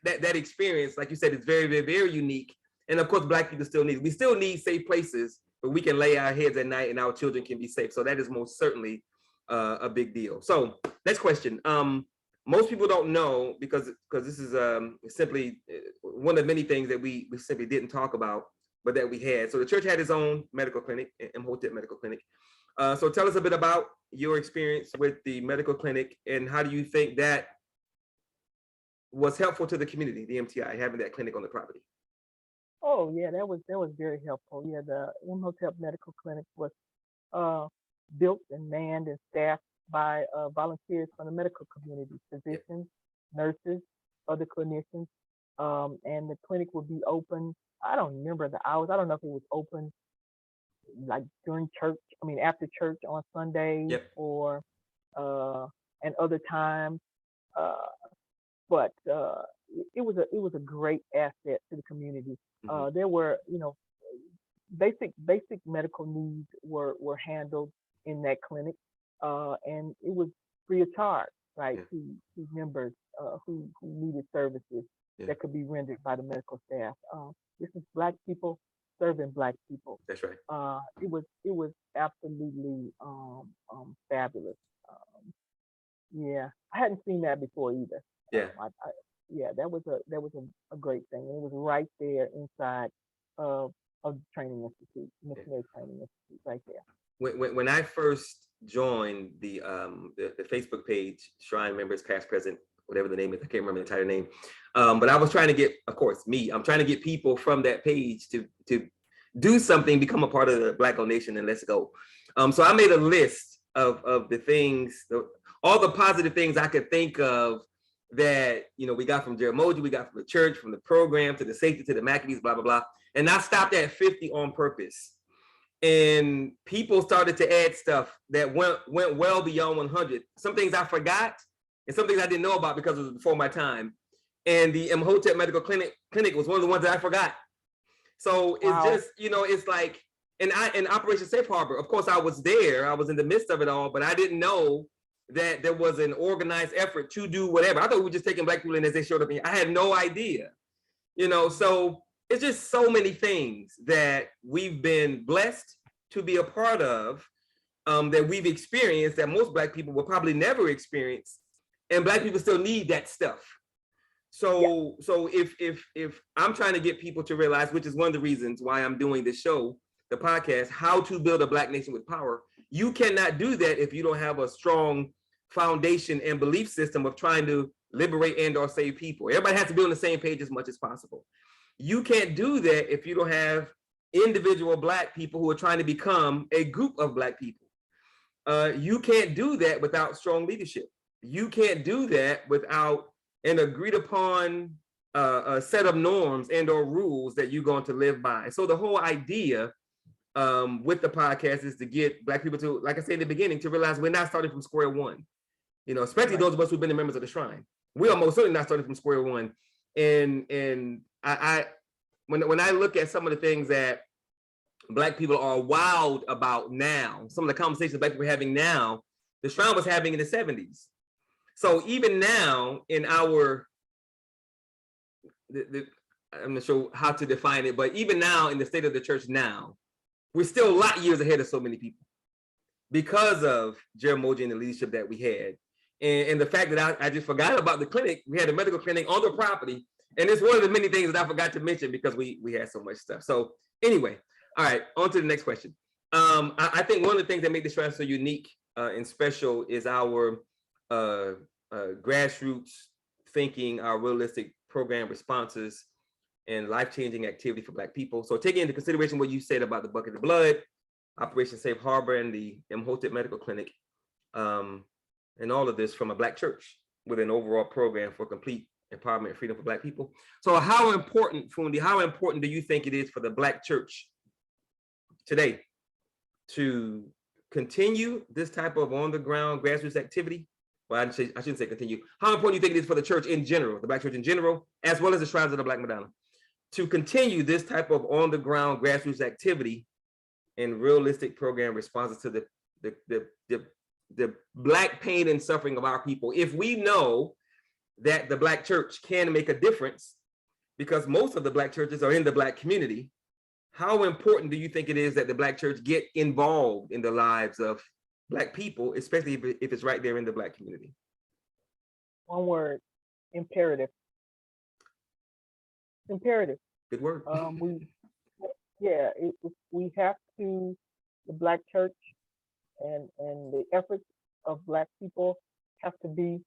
that experience, like you said, is very, very, very unique. And of course, Black people we still need safe places where we can lay our heads at night and our children can be safe. So that is most certainly a big deal. So next question. Most people don't know, because this is simply one of many things that we simply didn't talk about, but that we had. So the church had its own medical clinic, Imhotep Medical Clinic. So tell us a bit about your experience with the medical clinic, and how do you think that was helpful to the community, the MTI, having that clinic on the property? Oh yeah, that was very helpful. Yeah, the Imhotep Medical Clinic was built and manned and staffed by volunteers from the medical community, physicians, nurses, other clinicians, and the clinic would be open. I don't remember the hours. I don't know if it was open like during church. I mean, after church on Sundays, or and other times. But it was a great asset to the community. There were, basic medical needs were handled in that clinic, and it was free of charge, right, to members who needed services that could be rendered by the medical staff. This is Black people serving Black people. That's right. It was absolutely fabulous. Yeah, I hadn't seen that before either. Yeah. That was a great thing. And it was right there inside of the training institute, missionary training institute, right there. When I first joined the Facebook page, Shrine Members Past, Present, whatever the name is, I can't remember the entire name. But I was trying to get, of course, I'm trying to get people from that page to do something, become a part of the Black Owned Nation, and let's go. So I made a list of the things, all the positive things I could think of that, we got from Jeramogi, we got from the church, from the program, to the safety, to the Maccabees, blah, blah, blah. And I stopped at 50 on purpose. And people started to add stuff that went well beyond 100. Some things I forgot, and some things I didn't know about because it was before my time. And the Imhotep Medical Clinic was one of the ones that I forgot. So it's just, it's like, and in Operation Safe Harbor, of course, I was there, I was in the midst of it all, but I didn't know that there was an organized effort to do whatever. I thought we were just taking Black people in as they showed up. I had no idea, so it's just so many things that we've been blessed to be a part of, that we've experienced that most Black people will probably never experience, and Black people still need that stuff. So if I'm trying to get people to realize, which is one of the reasons why I'm doing this show, the podcast, how to build a Black nation with power, you cannot do that if you don't have a strong foundation and belief system of trying to liberate and or save people. Everybody has to be on the same page as much as possible. You can't do that if you don't have individual Black people who are trying to become a group of Black people. You can't do that without strong leadership. You can't do that without an agreed upon a set of norms and or rules that you're going to live by. So the whole idea with the podcast is to get Black people to, like I said in the beginning, to realize we're not starting from square one. Especially those of us who've been the members of the Shrine. We are most certainly not starting from square one. And I when I look at some of the things that Black people are wild about now, some of the conversations Black people are having now, the Shrine was having in the 70s. So even now in our, I'm not sure how to define it, but even now in the state of the church now, we're still a lot years ahead of so many people because of Jeramogi and the leadership that we had. And the fact that I just forgot about the clinic. We had a medical clinic on the property. And it's one of the many things that I forgot to mention because we had so much stuff. So anyway, all right, on to the next question. I think one of the things that make this Shrine so unique and special is our grassroots thinking, our realistic program responses, and life-changing activity for Black people. So taking into consideration what you said about the Bucket of Blood, Operation Safe Harbor, and the Imhotep Medical Clinic, and all of this from a Black church with an overall program for complete empowerment and freedom for Black people. So how important, Fundi, how important do you think it is for the Black church today to continue this type of on-the-ground grassroots activity? Well, I shouldn't say continue. How important do you think it is for the church in general, the Black church in general, as well as the Shrines of the Black Madonna, to continue this type of on-the-ground grassroots activity and realistic program responses to the Black pain and suffering of our people, if we know that the Black church can make a difference, because most of the Black churches are in the Black community? How important do you think it is that the Black church get involved in the lives of Black people, especially if it's right there in the Black community? One word: imperative. Imperative. Good word. We have to, the Black church and the efforts of Black people have to be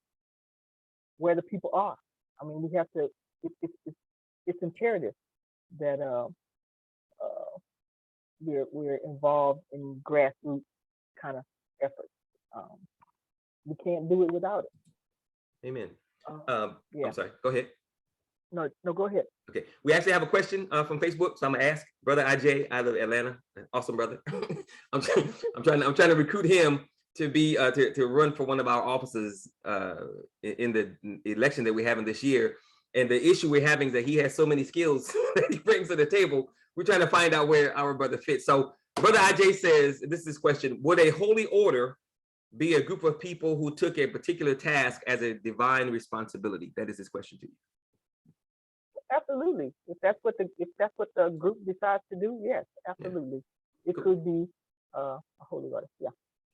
where the people are. I mean, we have to. It's imperative that we're involved in grassroots kind of efforts. We can't do it without it. Amen. Yeah. I'm sorry. Go ahead. No, go ahead. Okay, we actually have a question from Facebook, so I'm gonna ask Brother IJ out of Atlanta. Awesome brother. I'm trying to recruit him to be to run for one of our offices in the election that we're having this year. And the issue we're having is that he has so many skills that he brings to the table. We're trying to find out where our brother fits. So Brother IJ says, this is his question: would a holy order be a group of people who took a particular task as a divine responsibility? That is his question to you. Absolutely. If that's what the group decides to do, yes, absolutely. Yeah. It could be a holy order. Yeah.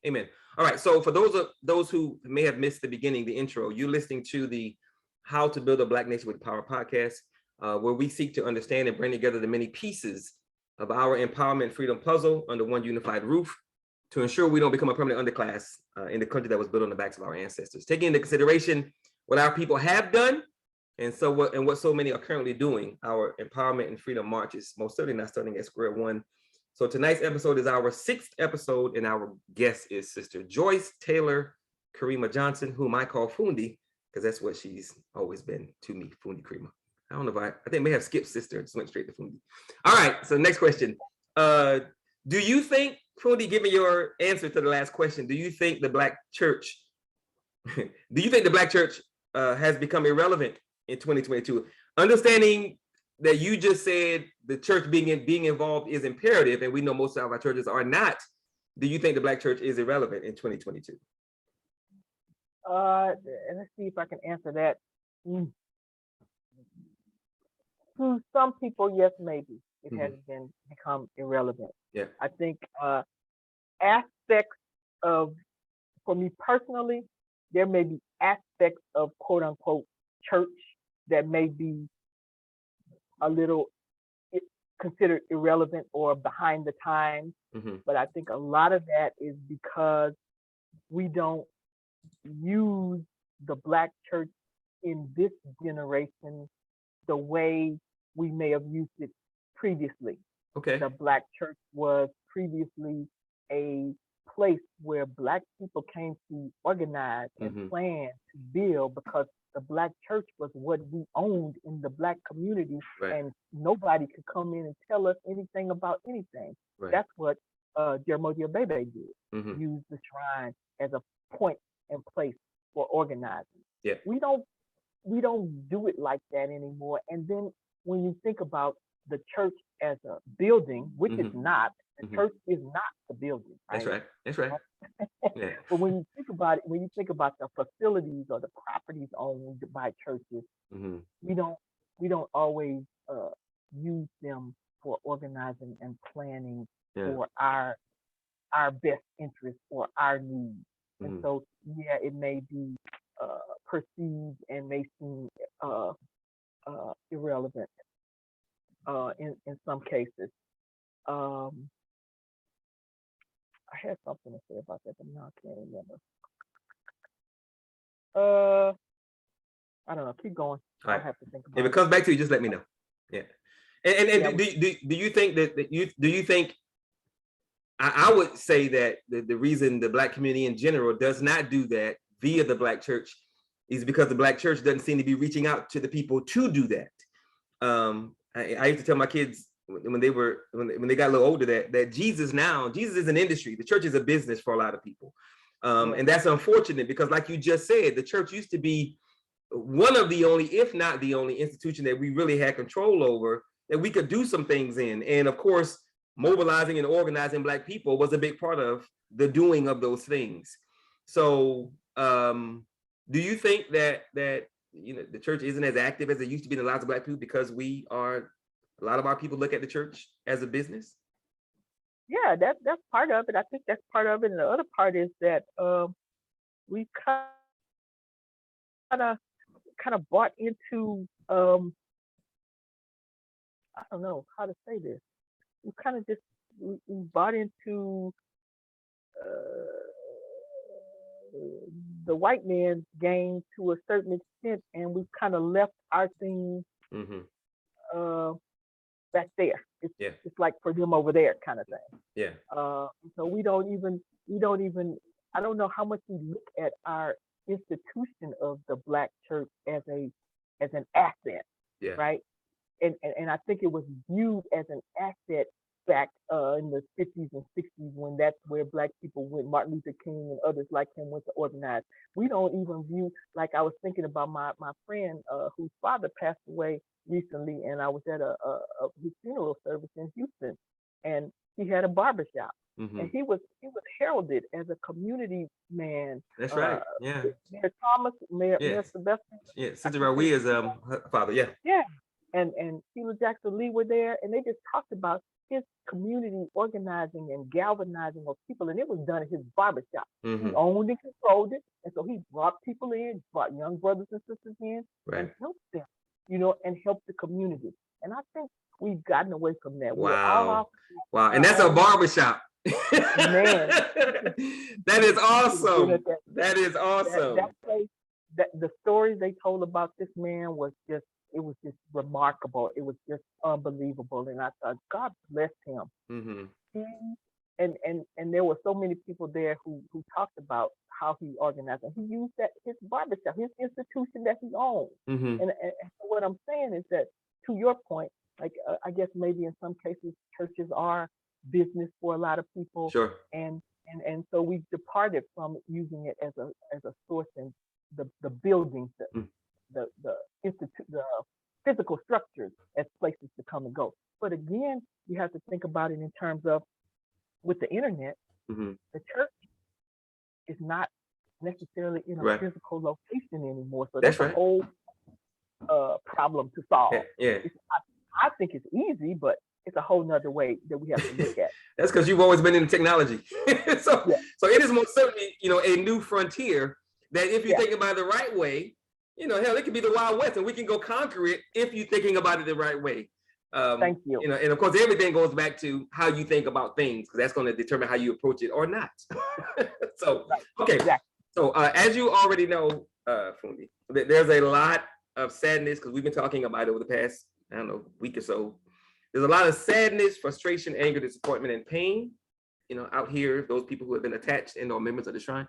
Amen. All right. So for those who may have missed the beginning, the intro, you're listening to the How to Build a Black Nation with Power podcast, where we seek to understand and bring together the many pieces of our empowerment freedom puzzle under one unified roof to ensure we don't become a permanent underclass in the country that was built on the backs of our ancestors. Taking into consideration what our people have done and what so many are currently doing, our empowerment and freedom march is most certainly not starting at square one. So tonight's episode is our 6th episode, and our guest is Sister Joyce Taylor Karimah Johnson, whom I call Fundi, because that's what she's always been to me, Fundi Karimah. I don't know if I think may have skipped sister and just went straight to Fundi. All right, so next question. Do you think, Fundi, given your answer to the last question, do you think the Black church, has become irrelevant in 2022? Understanding that you just said the church being involved is imperative, and we know most of our churches are not. Do you think the Black church is irrelevant in 2022? And let's see if I can answer that. Mm. To some people, yes, maybe it has become irrelevant. Yeah. I think aspects of, for me personally, there may be aspects of quote unquote church that may be a little considered irrelevant or behind the times. But I think a lot of that is because we don't use the Black church in this generation the way we may have used it previously. Okay. The Black church was previously a place where Black people came to organize and plan to build, because the Black church was what we owned in the Black community, and nobody could come in and tell us anything about anything. That's what Jeremiah Bebe did. Use the shrine as a point and place for organizing. Yeah. We don't do it like that anymore. And then when you think about the church as a building, which is not, the church is not the building. Right? That's right. Yeah. But when you think about it, when you think about the facilities or the properties owned by churches, we don't always use them for organizing and planning for our best interest or our needs. And so, yeah, it may be perceived and may seem irrelevant in some cases. I had something to say about that, but now I can't remember. I don't know. Keep going. All right. I'll have to think about if it comes back to you, just let me know. Yeah. And do you think that you think I would say that the reason the Black community in general does not do that via the Black church is because the Black church doesn't seem to be reaching out to the people to do that. I used to tell my kids when they got a little older that Jesus is an industry. The church is a business for a lot of people. And that's unfortunate because, like you just said, the church used to be one of the only, if not the only, institution that we really had control over, that we could do some things in. And of course, mobilizing and organizing Black people was a big part of the doing of those things. So do you think that the church isn't as active as it used to be in the lives of Black people because a lot of our people look at the church as a business? Yeah, that's part of it. I think that's part of it. And the other part is that we kind of bought into I don't know how to say this. We kind of just we bought into the white man's game to a certain extent, and we kind of left our thing back there. It's like for them over there kind of thing. Yeah. So we don't even I don't know how much we look at our institution of the Black church as an asset. Yeah. Right. And I think it was viewed as an asset back in the 50s and 60s when that's where Black people went. Martin Luther King and others like him went to organize. We don't even view, like I was thinking about my friend whose father passed away recently, and I was at his funeral service in Houston, and he had a barbershop. And he was heralded as a community man. That's right. Yeah. Mayor Thomas, Mayor Sylvester. Yeah, Sister Rawi is her father. Yeah. Yeah. And Sheila Jackson Lee were there, and they just talked about his community organizing and galvanizing of people, and it was done at his barbershop. He owned and controlled it, and so he brought people in, brought young brothers and sisters in, and helped them, and helped the community. And I think we've gotten away from that. Wow. And that's a barbershop. Man, that is awesome. That is awesome. That place, the stories they told about this man was just remarkable. It was just unbelievable. And I thought, God bless him. And there were so many people there who talked about how he organized, and he used his barbershop, his institution that he owned. And so what I'm saying is that, to your point, like I guess maybe in some cases churches are business for a lot of people. Sure. And so we've departed from using it as a source in the buildings, the institute, the physical structures as places to come and go. But again, you have to think about it in terms of, with the internet, the church is not necessarily in a Right. physical location anymore. So That's that's a right. whole problem to solve. Yeah. I think it's easy, but it's a whole nother way that we have to look at. That's because you've always been in technology. so Yeah. so it is most certainly, a new frontier that if you Yeah. think about it the right way, hell, it could be the Wild West and we can go conquer it if you're thinking about it the right way. Thank you. And of course, everything goes back to how you think about things, because that's going to determine how you approach it or not. So, Right. okay. Exactly. So as you already know, Fundi, there's a lot of sadness because we've been talking about it over the past, I don't know, week or so. There's a lot of sadness, frustration, anger, disappointment, and pain, out here, those people who have been attached and or members of the shrine,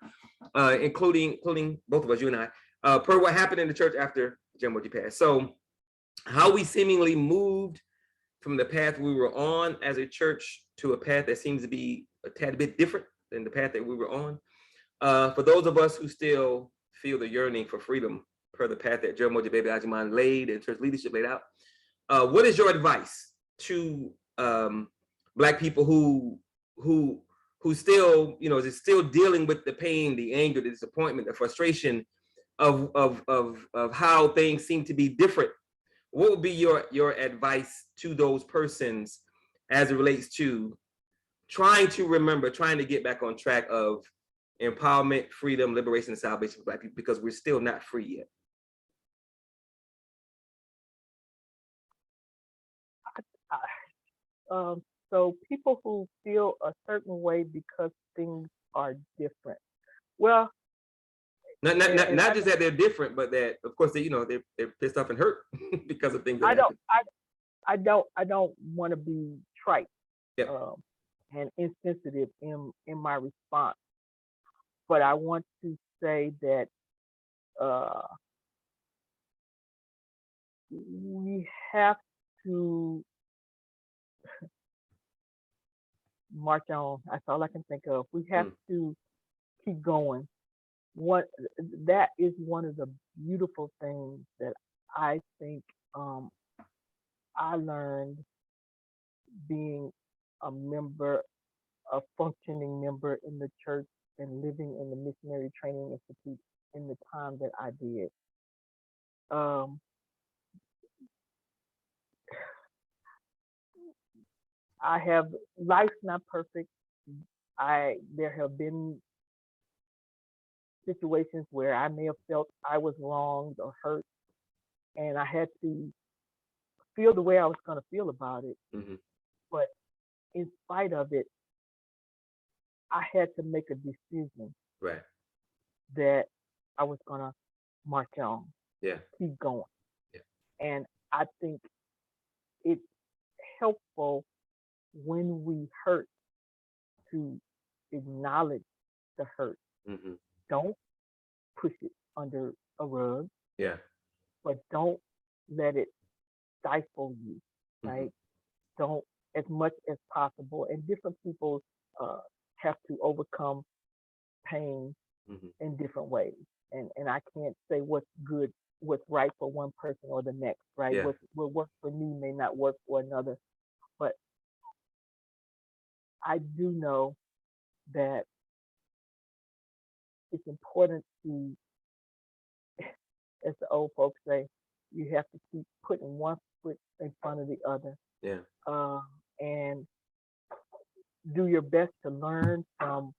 including both of us, you and I, per what happened in the church after Jemoji passed. So how we seemingly moved from the path we were on as a church to a path that seems to be a tad bit different than the path that we were on. For those of us who still feel the yearning for freedom per the path that Jemoji Baby Ajiman laid and church leadership laid out, what is your advice to Black people who still, is still dealing with the pain, the anger, the disappointment, the frustration of how things seem to be different? What would be your advice to those persons as it relates to trying to get back on track of empowerment, freedom, liberation, and salvation for Black people, because we're still not free yet? So people who feel a certain way because things are different. Well, Not just that they're different, but that of course they're pissed off and hurt because of things that happen. I don't want to be trite. Yep. And insensitive in my response, but I want to say that we have to march on. That's all I can think of. We have to keep going. That is one of the beautiful things that I think I learned being a functioning member in the church and living in the missionary training institute in the time that I did. Life's not perfect. There have been situations where I may have felt I was wronged or hurt, and I had to feel the way I was going to feel about it. Mm-hmm. But in spite of it, I had to make a decision, right, that I was going to march on, keep going. Yeah. And I think it's helpful when we hurt to acknowledge the hurt. Mm-hmm. Don't push it under a rug. Yeah. But don't let it stifle you, right? Mm-hmm. Don't, as much as possible. And different people have to overcome pain in different ways. And I can't say what's good, what's right for one person or the next, right? Yeah. What works for me may not work for another. But I do know that it's important to, as the old folks say, you have to keep putting one foot in front of the other. Yeah. And do your best to learn from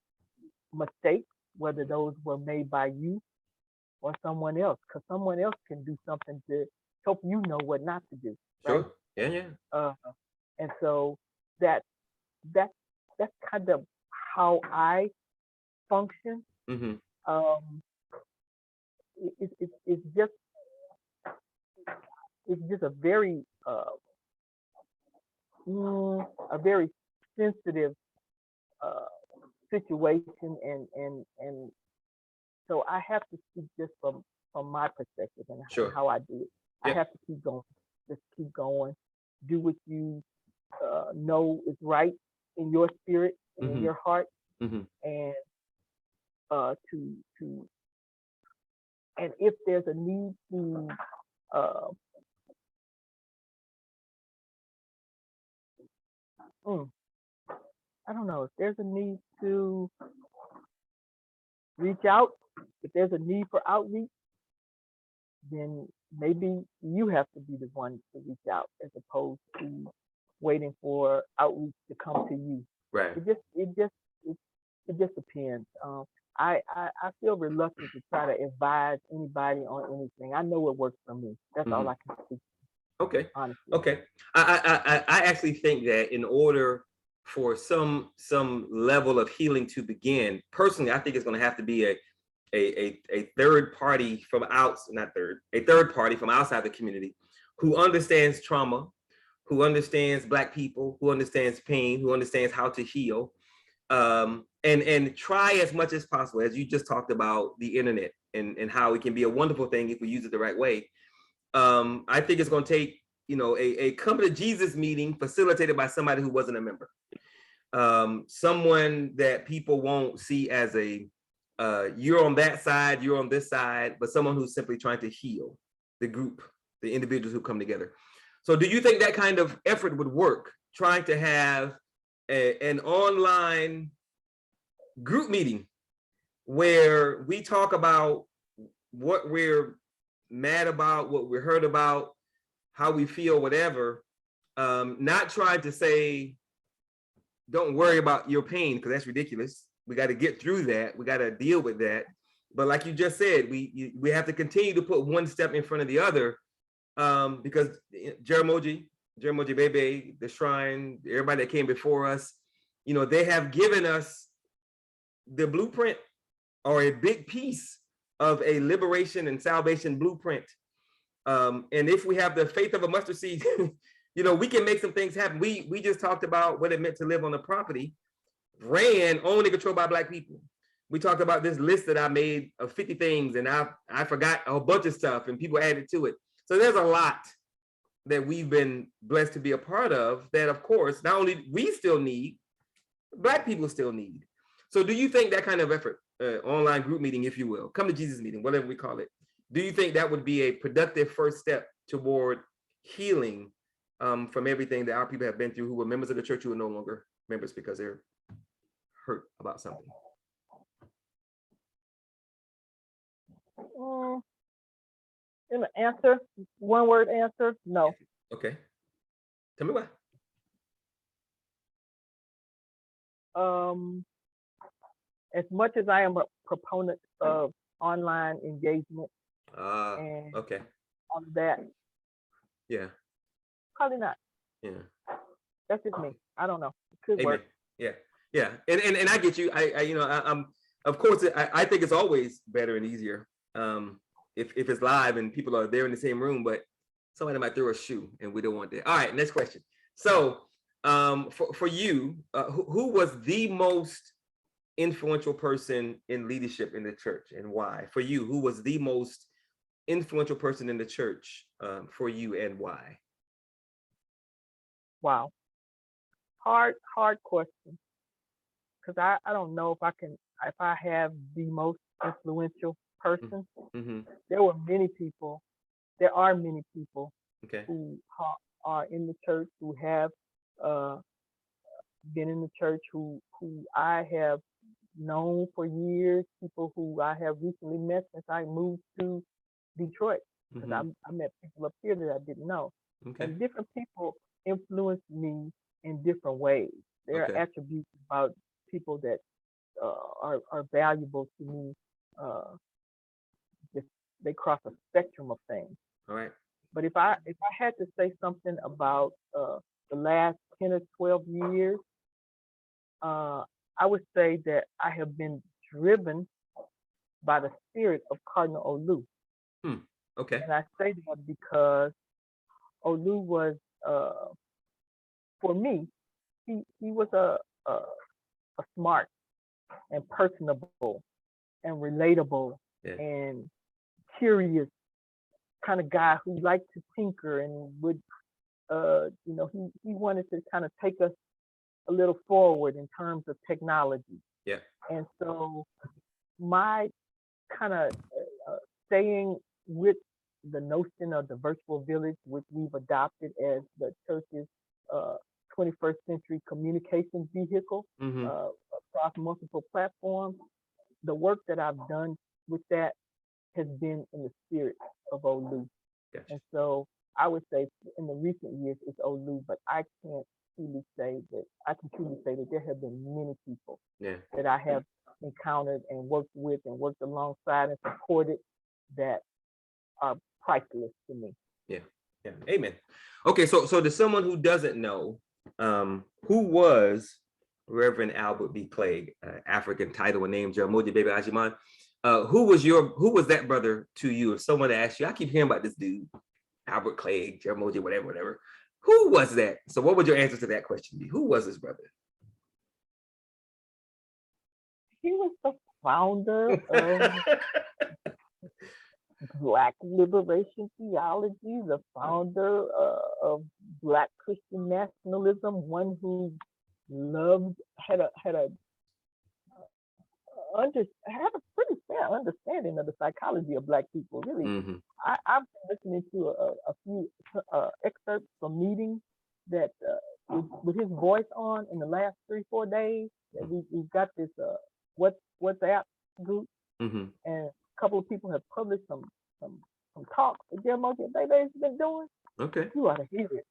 mistakes, whether those were made by you or someone else, because someone else can do something to help you know what not to do. Right? Sure. Yeah. And so that's kind of how I function. Mm-hmm. It's just a very sensitive situation, and so I have to speak just from my perspective and how I do it. Yeah. I have to keep going, just keep going, do what you know is right in your spirit and in your heart, and and if there's a need to I don't know, if there's a need to reach out if there's a need for outreach, then maybe you have to be the one to reach out as opposed to waiting for outreach to come to you. Right. It just depends. I feel reluctant to try to advise anybody on anything. I know what works for me. That's all I can speak. Okay. Honestly. Okay. I actually think that in order for some level of healing to begin, personally, I think it's going to have to be a third party from a third party from outside the community who understands trauma, who understands Black people, who understands pain, who understands how to heal, and try as much as possible, as you just talked about the internet and how it can be a wonderful thing if we use it the right way. I think it's going to take, a come to Jesus meeting facilitated by somebody who wasn't a member. Someone that people won't see as you're on that side, you're on this side, but someone who's simply trying to heal the group, the individuals who come together. So do you think that kind of effort would work, trying to have an online group meeting where we talk about what we're mad about, what we're hurt about, how we feel, whatever, not trying to say, don't worry about your pain, because that's ridiculous. We got to get through that. We got to deal with that. But like you just said, we have to continue to put one step in front of the other, because Jaramogi Bebe, the shrine, everybody that came before us, they have given us the blueprint, or a big piece of a liberation and salvation blueprint. And if we have the faith of a mustard seed, we can make some things happen. We just talked about what it meant to live on a property ran, owned and controlled by Black people. We talked about this list that I made of 50 things, and I forgot a whole bunch of stuff, and people added to it. So there's a lot that we've been blessed to be a part of that, of course, not only we still need, Black people still need. So do you think that kind of effort, online group meeting, if you will, come to Jesus meeting, whatever we call it, do you think that would be a productive first step toward healing from everything that our people have been through, who were members of the church who are no longer members because they're hurt about something? In an answer, one word answer, no. Okay. Tell me why. As much as I am a proponent of online engagement and okay. on that, yeah, probably not. Yeah, that's just me. I don't know. It could Amen. work. Yeah, and I get you. I'm of course I think it's always better and easier if it's live and people are there in the same room, but somebody might throw a shoe and we don't want that. All right, next question. So for you, who was the most influential person in leadership in the church, and why? For you, who was the most influential person in the church for you, and why? Wow. Hard question. Because I don't know if I have the most influential person. Mm-hmm. There are many people Okay. who are in the church, who have been in the church, who I have known for years, people who I have recently met since I moved to Detroit. Because I met people up here that I didn't know. Okay. And different people influenced me in different ways. There are attributes about people that are valuable to me. They cross a spectrum of things. All right. But if I had to say something about the last 10 or 12 years, I would say that I have been driven by the spirit of Cardinal Olu. Okay. And I say that because Olu was, for me, he was a smart and personable and relatable and curious kind of guy who liked to tinker and would, he wanted to kind of take us a little forward in terms of technology. Yeah. And so my kind of staying with the notion of the virtual village, which we've adopted as the church's 21st century communication vehicle across multiple platforms. The work that I've done with that has been in the spirit of Olu. Gotcha. And so I would say in the recent years it's Olu, but I can truly say that there have been many people that I have encountered and worked with and worked alongside and supported that are priceless to me. Yeah. Amen. Okay, so to someone who doesn't know, who was Reverend Albert B. Clegg, African title and name, Jaramogi Baby Ajiman? Who was that brother to you? If someone asked you, I keep hearing about this dude, Albert Clegg, Jaramogi, whatever. Who was that? So what would your answer to that question be? Who was his brother? He was the founder of Black liberation theology, the founder of Black Christian nationalism, one who had a pretty fair understanding of the psychology of Black people. Really, I've been listening to a few excerpts from meetings that with his voice on in the last 3-4 days. That we've got this WhatsApp group, and a couple of people have published some talks that Jaramogi Baby's been doing. Okay, you ought to hear it.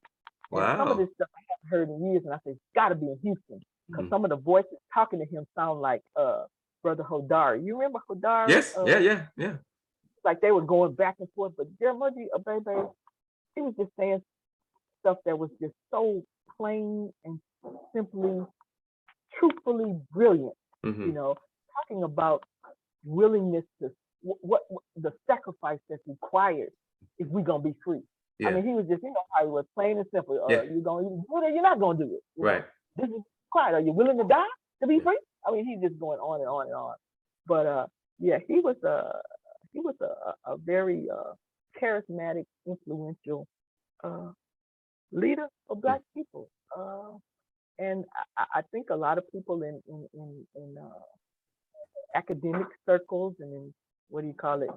Wow. And some of this stuff I haven't heard in years, and I said it's got to be in Houston because some of the voices talking to him sound like Brother Hodari. You remember Hodari? Yes. Yeah. Like they were going back and forth, but Jaramogi Baby, he was just saying stuff that was just so plain and simply, truthfully brilliant. You know, talking about willingness to what the sacrifice that's required if we're gonna be free. Yeah. I mean, he was just, how he was plain and simple. You're gonna do it or you're not gonna do it. Right. This is required. Are you willing to die to be free? I mean, he's just going on and on and on. But he was a very charismatic, influential leader of Black people. And I think a lot of people in academic circles and in, what do you call it,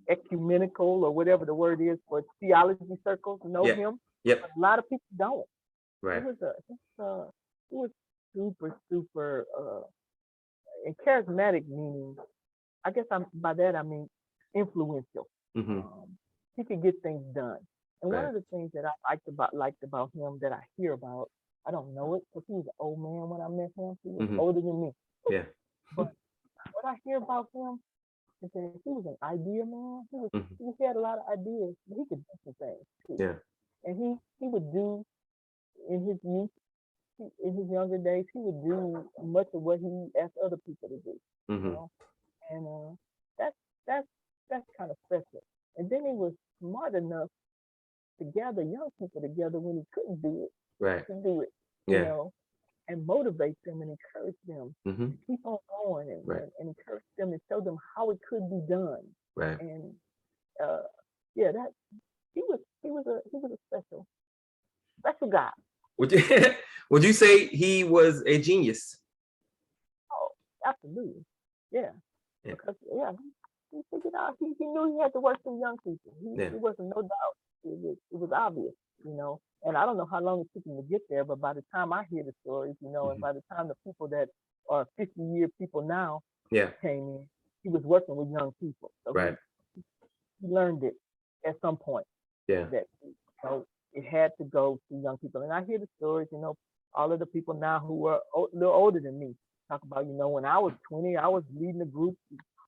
ecumenical or whatever the word is for theology circles know him. Yep. But a lot of people don't. Right. He was super and charismatic, meaning, I guess by that I mean influential. He could get things done. And one of the things that I liked about him that I hear about, I don't know it because he was an old man when I met him. He was older than me. Yeah. But what I hear about him is that he was an idea man. He had a lot of ideas, but he could do some things too. Yeah. And he would do in his youth, in his younger days, he would do much of what he asked other people to do. You know? And that's kind of special. And then he was smart enough to gather young people together when he couldn't do it. Right. To do it. You know, and motivate them and encourage them to keep on going and encourage them and show them how it could be done. Right. And that he was a special guy. Would you say he was a genius? Oh, absolutely. Yeah. Because he figured out he knew he had to work with young people. It wasn't no doubt. It was obvious, you know. And I don't know how long it took him to get there, but by the time I hear the stories, you know, and by the time the people that are 50-year people now came in, he was working with young people. So he learned it at some point. Yeah. That, you know, it had to go to young people. And I hear the stories, you know, all of the people now who are a little older than me talk about, you know, when I was 20, I was leading a group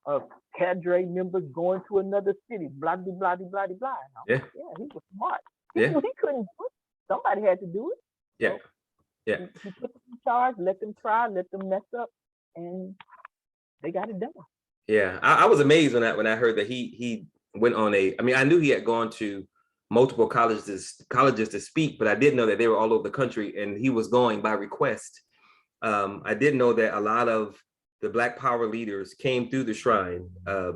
of cadre members going to another city, blah, blah, blah, blah, blah. Yeah, he was smart. He knew he couldn't do it. Somebody had to do it. So he put them in charge, let them try, let them mess up, and they got it done. Yeah, I was amazed when I heard that he went on I mean, I knew he had gone to multiple colleges to speak, but I didn't know that they were all over the country and he was going by request. I did know that a lot of the Black Power leaders came through the shrine. A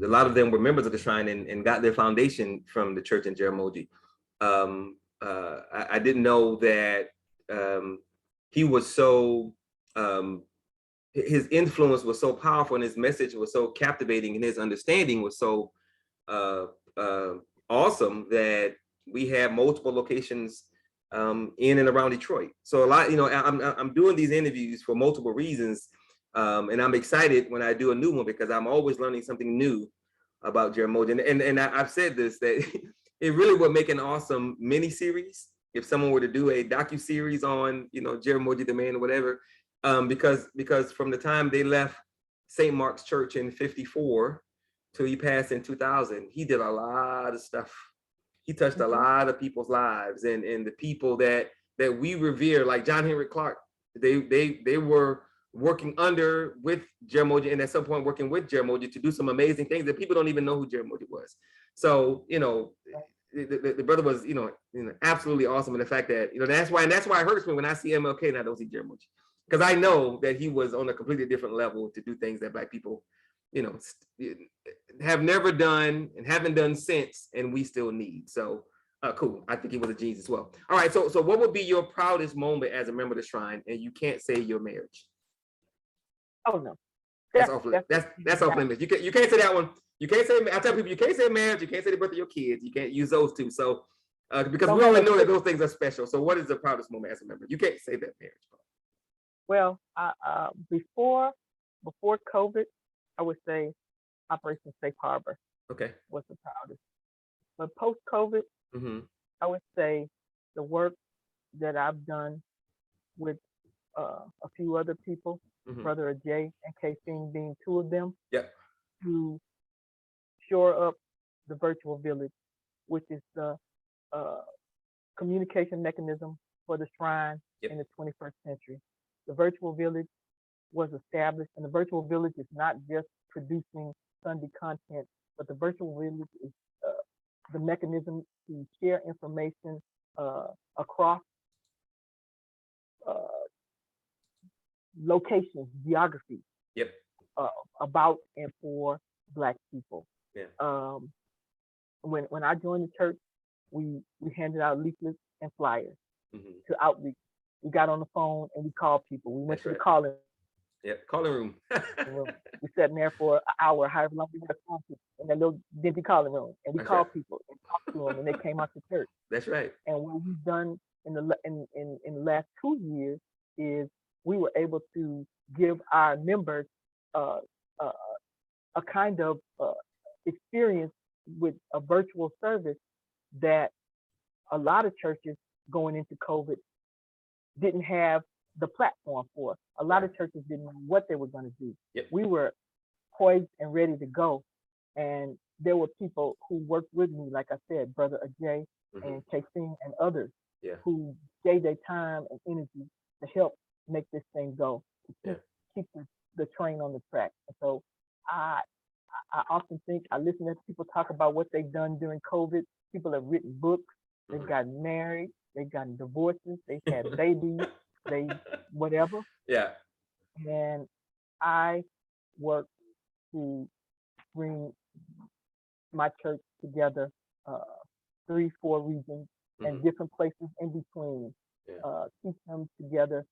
lot of them were members of the shrine and got their foundation from the church in Jaramogi. I didn't know that he was so, his influence was so powerful and his message was so captivating and his understanding was so awesome that we have multiple locations in and around Detroit. So a lot, you know, I'm doing these interviews for multiple reasons. And I'm excited when I do a new one because I'm always learning something new about Jaramogi. And I've said this, that it really would make an awesome mini series if someone were to do a docu-series on, Jaramogi the man or whatever, because from the time they left St. Mark's Church in 54 till he passed in 2000, he did a lot of stuff. He touched a lot of people's lives, and the people that we revere, like John Henrik Clarke, they were working with Jaramogi, and at some point working with Jaramogi to do some amazing things that people don't even know who Jaramogi was. So, the brother was, absolutely awesome. And the fact that, that's why it hurts me when I see MLK and I don't see Jaramogi, because I know that he was on a completely different level to do things that Black people, have never done and haven't done since, and we still need. So cool. I think he was a genius as well. All right. So what would be your proudest moment as a member of the Shrine? And you can't say your marriage. Oh no. That's off limits. You can't say that one. You can't say, I tell people, you can't say marriage, you can't say the birth of your kids, you can't use those two. So because we already know that those things are special. So what is the proudest moment as a member? You can't say that marriage. Well, before COVID, I would say Operation Safe Harbor was the proudest. But post-COVID, I would say the work that I've done with a few other people, Brother Ajay and K-Sing being two of them, to shore up the virtual village, which is the communication mechanism for the Shrine in the 21st century. The virtual village was established, and the virtual village is not just producing Sunday content, but the virtual village is the mechanism to share information across locations, geography, about and for Black people. When I joined the church, we handed out leaflets and flyers to outreach. We got on the phone and we called people. We went to the calling room. We sat in there for an hour, however long we were talking, in that little dingy calling room, and we called people and talked to them, and they came out to church. That's right. And what we've done in the last 2 years is we were able to give our members a kind of experience with a virtual service that a lot of churches going into COVID didn't have the platform for. A lot of churches didn't know what they were going to do. We were poised and ready to go. And there were people who worked with me, like I said, Brother Ajay and K-Sing and others who gave their time and energy to help make this thing go, to keep the train on the track. And so I often think, I listen to people talk about what they've done during COVID. People have written books, they've gotten married, they've gotten divorces, they've had babies, they whatever. And I work to bring my church together, 3-4 regions and different places in between, keep them together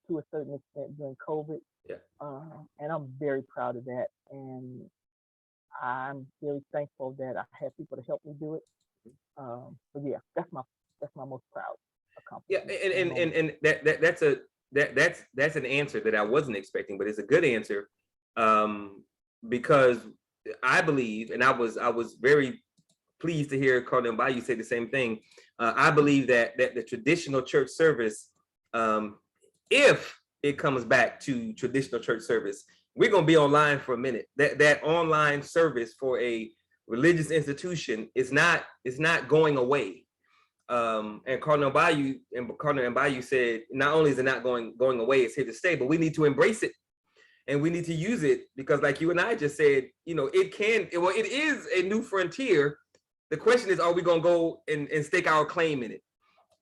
to a certain extent during COVID. And I'm very proud of that. And I'm very thankful that I have people to help me do it. But yeah, that's my most proud accomplishment. And that's an answer that I wasn't expecting, but it's a good answer, because I believe, and I was very pleased to hear Cardinal Bayou say the same thing. I believe that the traditional church service, if it comes back to traditional church service, we're going to be online for a minute. That online service for a religious institution is not going away. And Cardinal Bayou said, not only is it not going away, it's here to stay, but we need to embrace it. And we need to use it because, like you and I just said, it is a new frontier. The question is, are we going to go and stake our claim in it?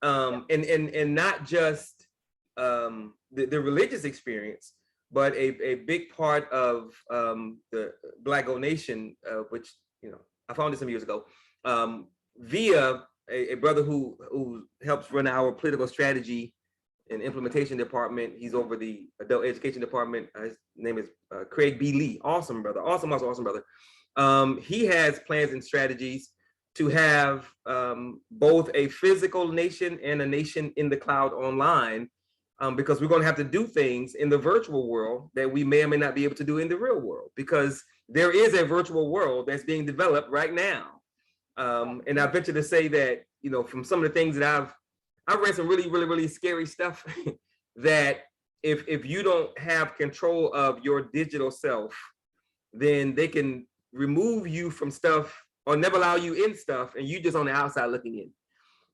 And not just the religious experience, but a big part of the Black Gold Nation, which I found this some years ago, via a brother who helps run our political strategy and implementation department. He's over the adult education department. His name is Craig B. Lee. Awesome brother. Awesome brother. He has plans and strategies to have both a physical nation and a nation in the cloud online, because we're going to have to do things in the virtual world that we may or may not be able to do in the real world, because there is a virtual world that's being developed right now. And I venture to say that, from some of the things that I've read some really scary stuff that if you don't have control of your digital self, then they can remove you from stuff or never allow you in stuff, and you just on the outside looking in.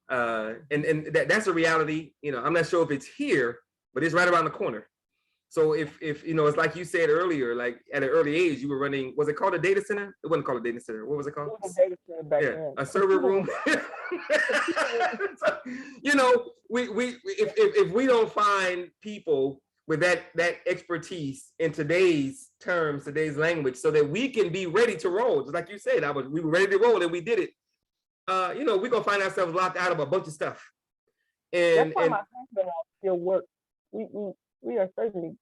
And that's a reality. I'm not sure if it's here, but it's right around the corner. So if it's like you said earlier, like at an early age, you were running, was it called a data center? It wasn't called a data center. What was it called? It was a data center back then. A server room. So, if we don't find people with that expertise in today's terms, today's language, so that we can be ready to roll, just like you said, we were ready to roll and we did it. We're gonna find ourselves locked out of a bunch of stuff. And that's why my husband and I still work. We are certainly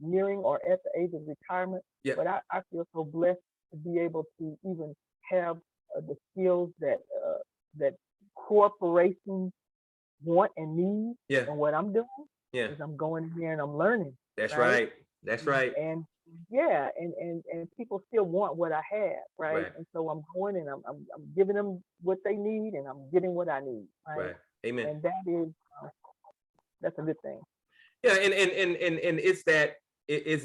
nearing or at the age of retirement, but I feel so blessed to be able to even have the skills that corporations want and need. And what I'm doing is I'm going in here and I'm learning. That's right. That's right. And and people still want what I have, right? And so I'm going and I'm giving them what they need, and I'm getting what I need. Right. Amen. And that's a good thing. Yeah, and it's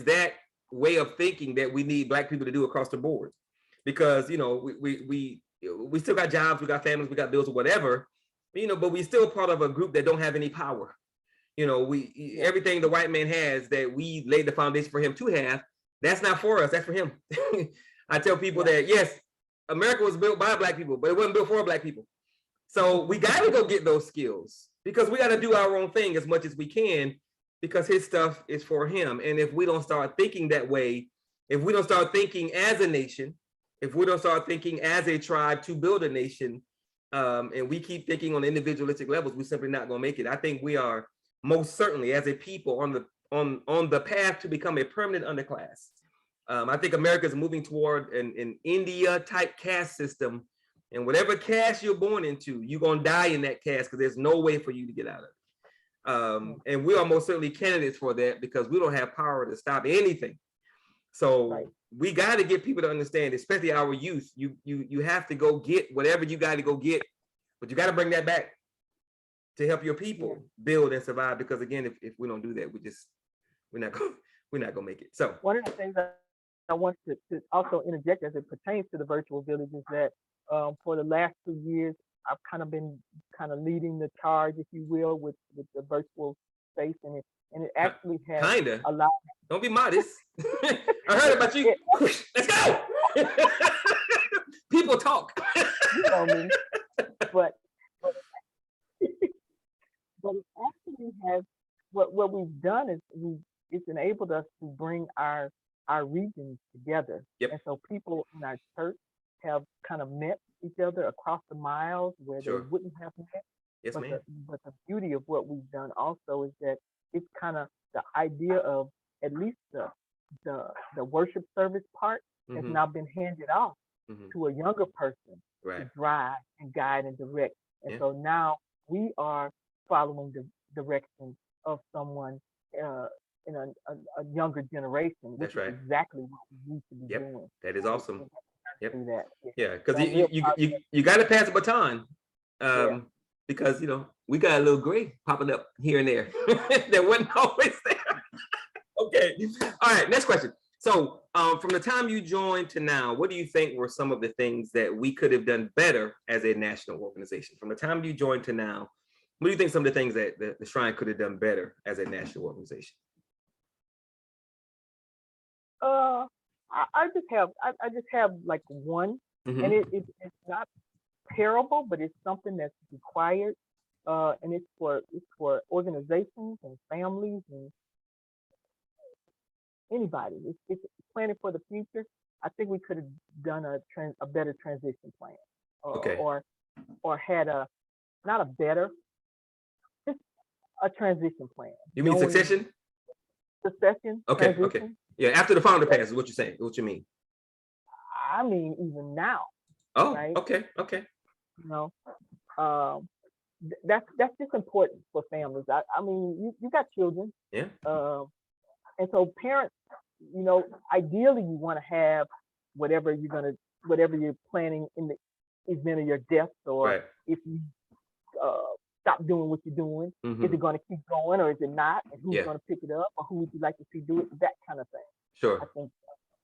that way of thinking that we need Black people to do across the board, because we still got jobs, we got families, we got bills or whatever, but we still part of a group that don't have any power. Everything the white man has that we laid the foundation for him to have, that's not for us, that's for him. I tell people that yes, America was built by Black people, but it wasn't built for Black people. So we got to go get those skills, because we got to do our own thing as much as we can, because his stuff is for him. And if we don't start thinking that way, if we don't start thinking as a nation, if we don't start thinking as a tribe to build a nation, and we keep thinking on individualistic levels, we're simply not going to make it. I think we are most certainly as a people on the path to become a permanent underclass. I think America is moving toward an India type caste system, and whatever caste you're born into, you're going to die in that caste, because there's no way for you to get out of it. And we are most certainly candidates for that, because we don't have power to stop anything. So we got to get people to understand, especially our youth. You have to go get whatever you got to go get, but you got to bring that back to help your people build and survive. Because again, if we don't do that, we're not gonna make it. So one of the things I want to also interject as it pertains to the virtual village is that for the last 2 years, I've kind of been leading the charge, if you will, with the virtual space, and it actually has allowed. Don't be modest. I heard about you. Let's go. People talk. You know me, but it actually has what we've done is it's enabled us to bring our regions together, and so people in our church have kind of met each other across the miles where they wouldn't have met. Yes, ma'am. But the beauty of what we've done also is that it's kind of the idea of at least the worship service part has now been handed off to a younger person to drive and guide and direct. And so now we are following the direction of someone in a younger generation, which is exactly what we need to be doing. That is awesome. That. Yeah, because you got to pass the baton, because we got a little gray popping up here and there that wasn't always there. Okay, all right. Next question. So, from the time you joined to now, what do you think were some of the things that we could have done better as a national organization? From the time you joined to now, what do you think some of the things that the Shrine could have done better as a national organization? I just have like one, and it's not terrible, but it's something that's required, and it's for organizations and families and anybody. It's planning for the future. I think we could have done a better transition plan, or had not a better, just a transition plan. You mean succession? Succession. Okay. Transition. Okay. Yeah, after the founder passes, what you're saying? What you mean? I mean, even now. Oh, right? okay. Okay. that's just important for families. I mean, you got children, Yeah. and so parents, ideally you want to have whatever you're planning in the event of your death, or Right. if you stop doing what you're doing, Mhm. is it going to keep going or is it not? And who's Yeah. going to pick it up, or who would you like to see do it? That kind of thing. I Sure. think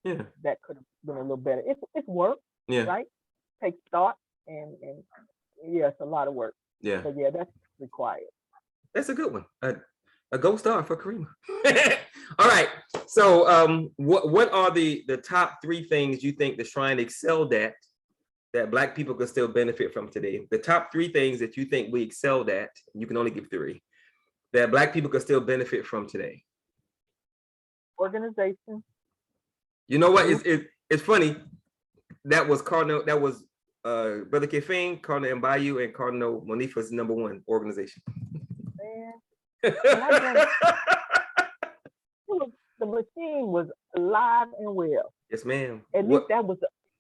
Yeah. that could have been a little better. It's work, Yeah. right? Takes thought, and yeah, it's a lot of work. Yeah. But yeah, that's required. That's a good one. A gold star for Karimah. All right. So what are the top 3 things you think the Shrine excelled at that Black people could still benefit from today? The top 3 things that you think we excelled at, you can only give 3, that Black people could still benefit from today. Organization. You know what? It's funny. That was Brother Kefing, Cardinal Mbayu, and Cardinal Monifa's #1 organization. Man, when I joined, the machine was alive and well. Yes, ma'am. At least that was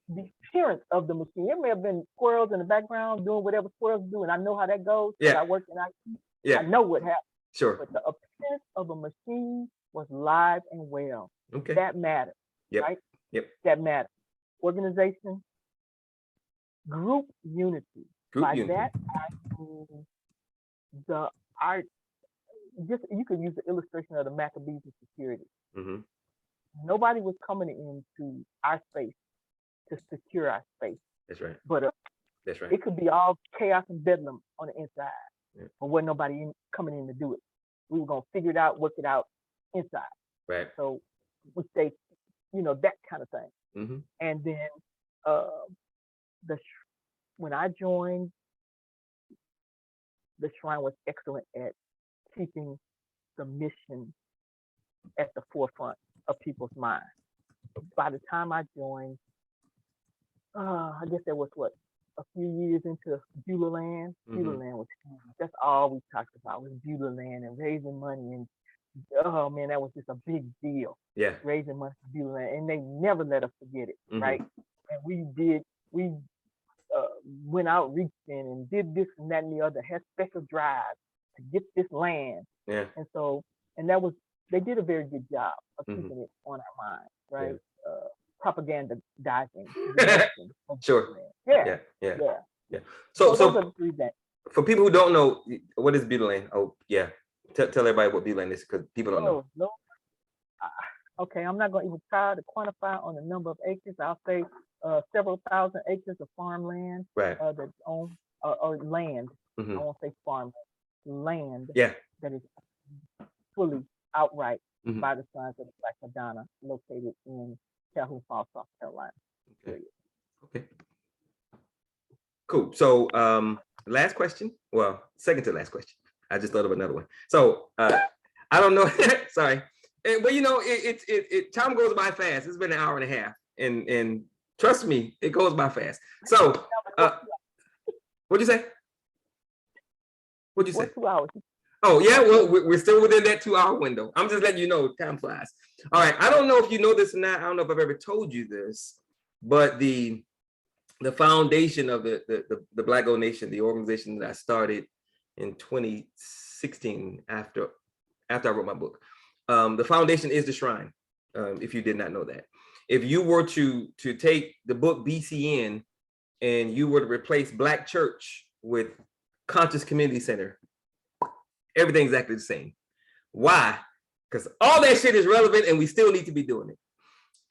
the appearance of the machine. There may have been squirrels in the background doing whatever squirrels do, and I know how that goes. Yeah. I work in IT. Yeah. I know what happened. Sure. But the appearance of a machine was live and well. Okay. That matters. Yep. Right? Yep. That matters. Organization, group unity. By that, I mean the art. You could use the illustration of the Maccabees of security. Mm-hmm. Nobody was coming into our space to secure our space. That's right. But that's right. It could be all chaos and bedlam on the inside. Yeah. But wasn't nobody coming in to do it. We were gonna figure it out, work it out inside. Right. So we stayed, that kind of thing. Mm-hmm. And then when I joined, the Shrine was excellent at keeping the mission at the forefront of people's minds. By the time I joined, I guess that was a few years into Beulah Land. Mm-hmm. Beulah Land was huge. That's all we talked about was Beulah Land and raising money. And oh man, that was just a big deal. Yeah. Raising money for Beulah Land. And they never let us forget it, Mm-hmm. right? And we went out reaching and did this and that and the other, had special drives to get this land. Yeah. And so, they did a very good job of Mm-hmm. keeping it on our minds, right? Yeah. Propagandizing. Sure. Yeah. So those are the 3 things. For people who don't know, what is Beulah Land? Oh, yeah. Tell everybody what Beulah Land is, because people don't know. No. Okay, I'm not going to even try to quantify on the number of acres. I'll say several thousand acres of farmland. Right. That's owned, or land. Mm-hmm. I won't say farm, land. Yeah. That is fully outright Mm-hmm. by the Sons of the Black Madonna, located in Calhoun Falls, South Carolina. Okay. Cool. So last question. Well, second to last question. I just thought of another one. So I don't know. Sorry. But time goes by fast. It's been an hour and a half. And trust me, it goes by fast. So what'd you say? What'd you say? 2 hours. Oh, yeah, well, we're still within that 2-hour window. I'm just letting you know, time flies. All right, I don't know if you know this or not. I don't know if I've ever told you this, but the foundation of the Black Gold Nation, the organization that I started in 2016 after I wrote my book, the foundation is the Shrine, if you did not know that. If you were to take the book BCN and you were to replace Black Church with Conscious Community Center, everything's exactly the same. Why? Because all that shit is relevant and we still need to be doing it.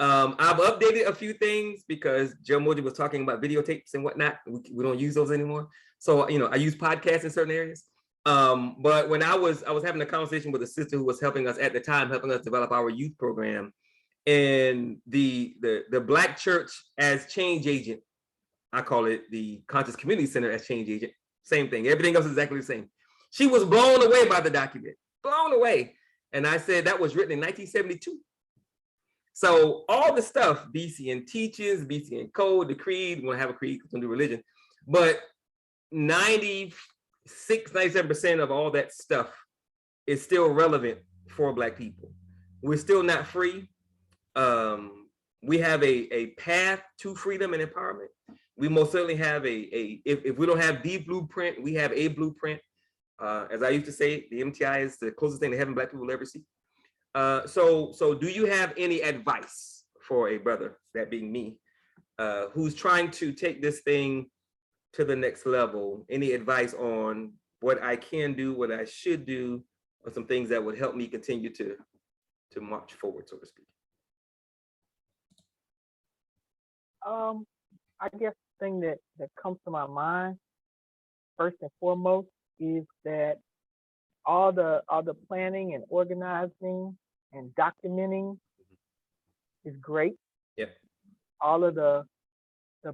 I've updated a few things because Joe Moji was talking about videotapes and whatnot. We don't use those anymore. So, I use podcasts in certain areas. But when I was having a conversation with a sister who was helping us at the time, helping us develop our youth program, and the Black Church as change agent, I call it the Conscious Community Center as change agent, same thing. Everything else is exactly the same. She was blown away by the document, blown away. And I said that was written in 1972. So all the stuff, BCN teaches, BCN code, the creed, we want to have a creed because we do religion, but 97% of all that stuff is still relevant for Black people. We're still not free. We have a path to freedom and empowerment. we most certainly have if we don't have the blueprint, we have a blueprint. As I used to say, the MTI is the closest thing to heaven Black people will ever see. So do you have any advice for a brother, that being me, who's trying to take this thing to the next level? Any advice on what I can do, what I should do, or some things that would help me continue to march forward, so to speak? I guess the thing that comes to my mind first and foremost is that all the planning and organizing and documenting is great. Yep. All of the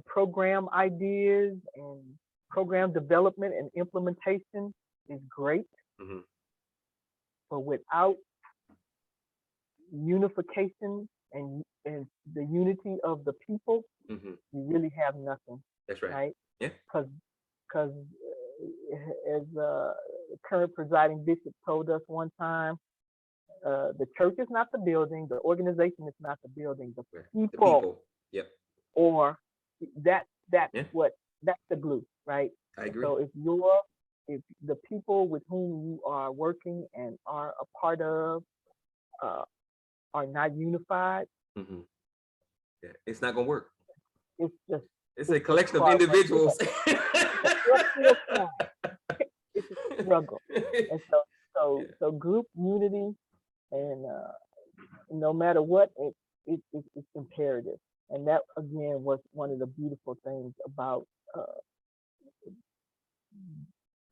program ideas and program development and implementation is great. Mm-hmm. But without unification and the unity of the people, Mm-hmm. you really have nothing. That's right. Right? Yeah. Because as current presiding bishop told us one time, the church is not the building, the organization is not the building, the people. The people. Yep. Or that's Yeah. that's the glue, right? I agree. So if the people with whom you are working and are a part of are not unified, Mm-hmm. Yeah, it's not gonna work. It's a collection of individuals. It's a struggle. And so group unity, and no matter what, it's imperative. And that again was one of the beautiful things about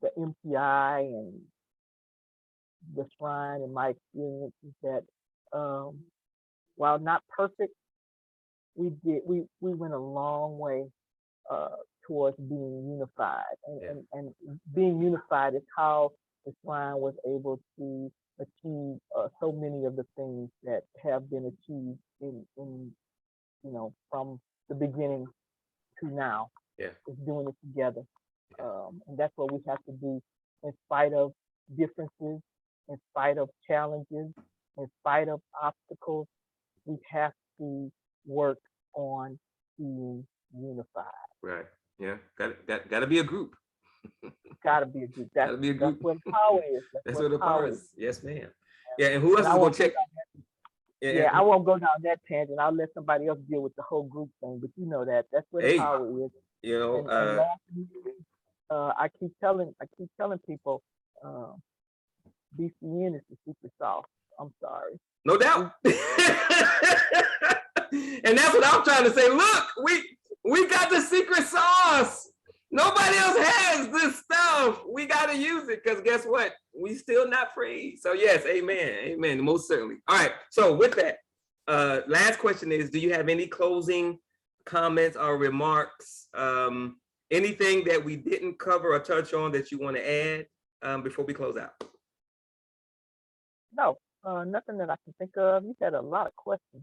the MPI and the shrine, and my experience is that while not perfect, we went a long way towards being unified, and being unified is how the shrine was able to achieve so many of the things that have been achieved in from the beginning to now. Yeah, is doing it together, and that's what we have to do in spite of differences, in spite of challenges, in spite of obstacles. We have to work on being unified. Right. Yeah. Got to be a group. Gotta be a group. That's where the power is. That's where the power is. Yes, ma'am. Yeah. And who else is gonna check? Yeah, I won't go down that tangent. I'll let somebody else deal with the whole group thing. But you know that's where the power is. You know, and I keep telling people, BCN is the secret sauce. I'm sorry. No doubt. And that's what I'm trying to say. Look, we got the secret sauce. Nobody else has this stuff. We got to use it, because guess what? We still not free. So yes, amen, most certainly. All right. So with that, last question is: do you have any closing comments or remarks? Anything that we didn't cover or touch on that you want to add before we close out? No, nothing that I can think of. You had a lot of questions.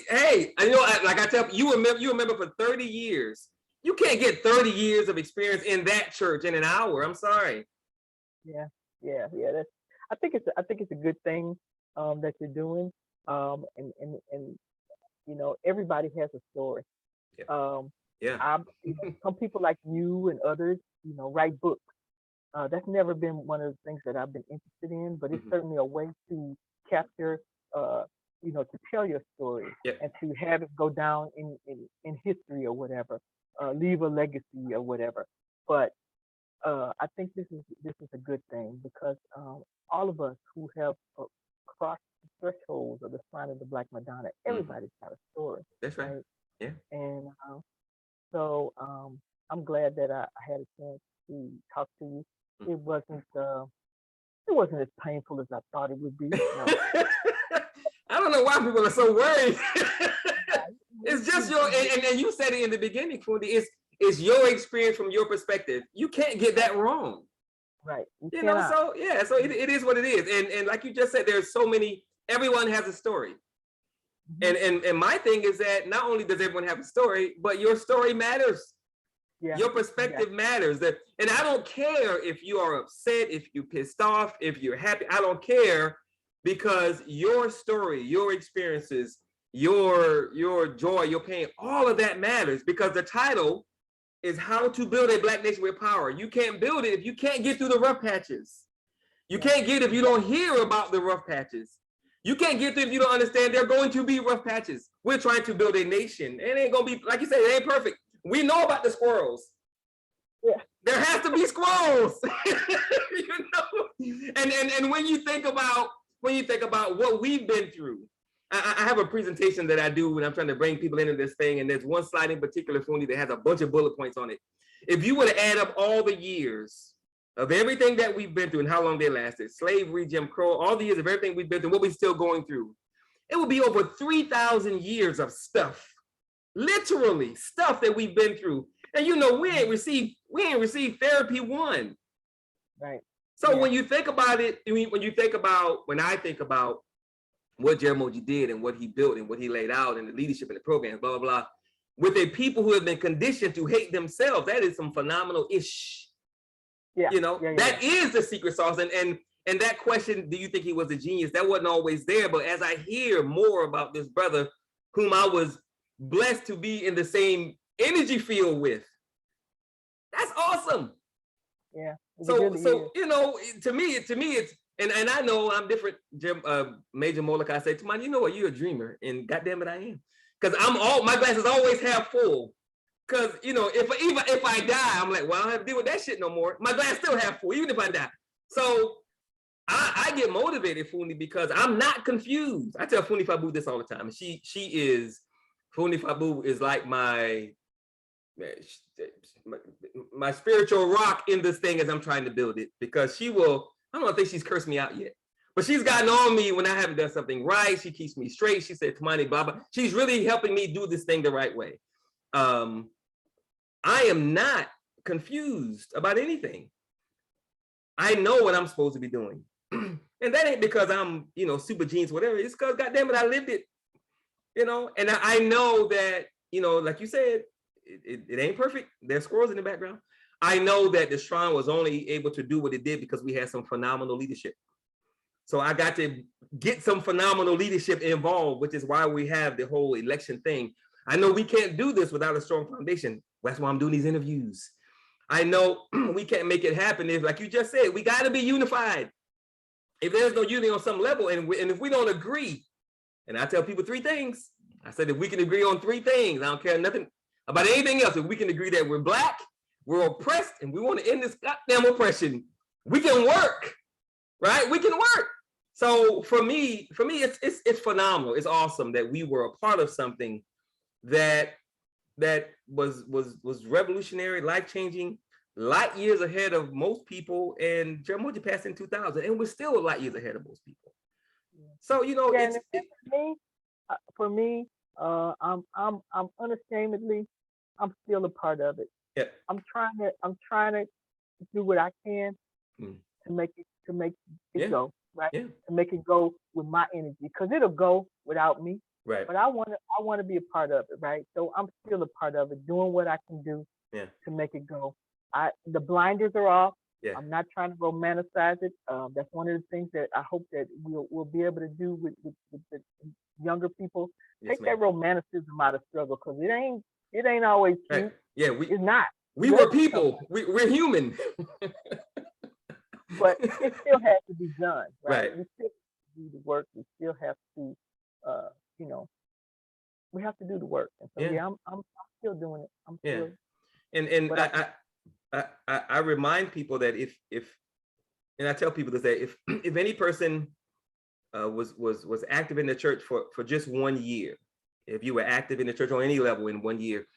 Hey, like I tell you, remember for 30 years. You can't get 30 years of experience in that church in an hour. I'm sorry. Yeah. I think it's a good thing that you're doing. And everybody has a story. Yeah. Some people like you and others, write books. That's never been one of the things that I've been interested in, but it's certainly a way to capture, to tell your story and to have it go down in history or whatever, leave a legacy or whatever. But I think this is a good thing, because all of us who have crossed the thresholds of the shrine of the Black Madonna, everybody's got a story. That's right. Yeah. And so I'm glad that I had a chance to talk to you. It wasn't as painful as I thought it would be. No. I don't know why people are so worried. It's just and you said it in the beginning, Fundi, it's your experience from your perspective. You can't get that wrong. Right. So it is what it is. And like you just said, there's so many, everyone has a story. And my thing is that not only does everyone have a story, but your story matters. Yeah. Your perspective matters. And I don't care if you are upset, if you're pissed off, if you're happy. I don't care, because your story, your experiences, your joy, your pain, all of that matters, because the title is How to Build a Black Nation with Power. You can't build it if you can't get through the rough patches. You can't get it if you don't hear about the rough patches. You can't get through if you don't understand there are going to be rough patches. We're trying to build a nation. It ain't gonna be, like you said, it ain't perfect. We know about the squirrels. Yeah. There has to be squirrels. You know? And when you think about what we've been through, I have a presentation that I do when I'm trying to bring people into this thing, and there's one slide in particular, Fundi, that has a bunch of bullet points on it. If you were to add up all the years of everything that we've been through and how long they lasted, slavery, Jim Crow, all the years of everything we've been through, what we're still going through, it would be over 3,000 years of stuff, literally stuff that we've been through. And you know, we ain't received therapy one. Right. So when you think about it, when I think about what Jaramogi did and what he built and what he laid out and the leadership and the programs, blah, blah, blah, with a people who have been conditioned to hate themselves, that is some phenomenal ish. Yeah. You know, that is the secret sauce. And that question, do you think he was a genius? That wasn't always there. But as I hear more about this brother, whom I was blessed to be in the same energy field with, that's awesome. Yeah. So you know, to me it's, and I know I'm different. Major Molokai said to mine, you know what, you're a dreamer, and goddamn it, I am, because my glass is always half full. Because you know, if I die, I'm like, well, I don't have to deal with that shit no more. My glass still half full, even if I die. So I get motivated, Fundi, because I'm not confused. I tell Fundi Fabu this all the time. Fundi Fabu is like my spiritual rock in this thing as I'm trying to build it, because I don't think she's cursed me out yet, but she's gotten on me when I haven't done something right. She keeps me straight. She said, Tamani, blah, blah. She's really helping me do this thing the right way. I am not confused about anything. I know what I'm supposed to be doing. And that ain't because I'm, you know, super genius, whatever. It's because, goddamn it, I lived it, you know. And I know that, you know, like you said, it ain't perfect. There's squirrels in the background. I know that the shrine was only able to do what it did because we had some phenomenal leadership. So I got to get some phenomenal leadership involved, which is why we have the whole election thing. I know we can't do this without a strong foundation. That's why I'm doing these interviews. I know we can't make it happen if, like you just said, we got to be unified. If there's no unity on some level, and if we don't agree, and I tell people 3 things. I said, if we can agree on 3 things, I don't care nothing about anything else. If we can agree that we're Black, we're oppressed, and we want to end this goddamn oppression, we can work, right? We can work. So for me, it's phenomenal. It's awesome that we were a part of something that was revolutionary, life-changing, light years ahead of most people. And Jaramogi passed in 2000, and we're still a light years ahead of most people. So you know, for me, I'm unashamedly, I'm still a part of it. Yeah. I'm trying to do what I can to make it go, right? Yeah. To make it go with my energy, because it'll go without me. Right. But I want to be a part of it, right? So I'm still a part of it, doing what I can do to make it go. The blinders are off. Yeah. I'm not trying to romanticize it. That's one of the things that I hope that we'll be able to do with the younger people. Take that romanticism out of struggle, because it ain't always cute. Right. Yeah, it's not. We were people. We're human. But it still has to be done, right? Right. We still have to do the work. We still have to, you know, we have to do the work. And so I'm still doing it. I'm still. And I remind people that if and I tell people this, that if any person was active in the church for just 1 year, if you were active in the church on any level in 1 year,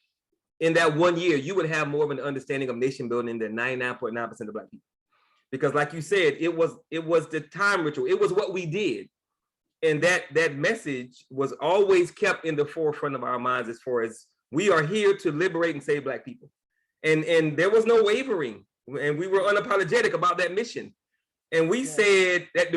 in that 1 year, you would have more of an understanding of nation building than 99.9% of Black people. Because like you said, it was the time ritual. It was what we did. And that message was always kept in the forefront of our minds, as far as we are here to liberate and save Black people. And there was no wavering. And we were unapologetic about that mission. And we said that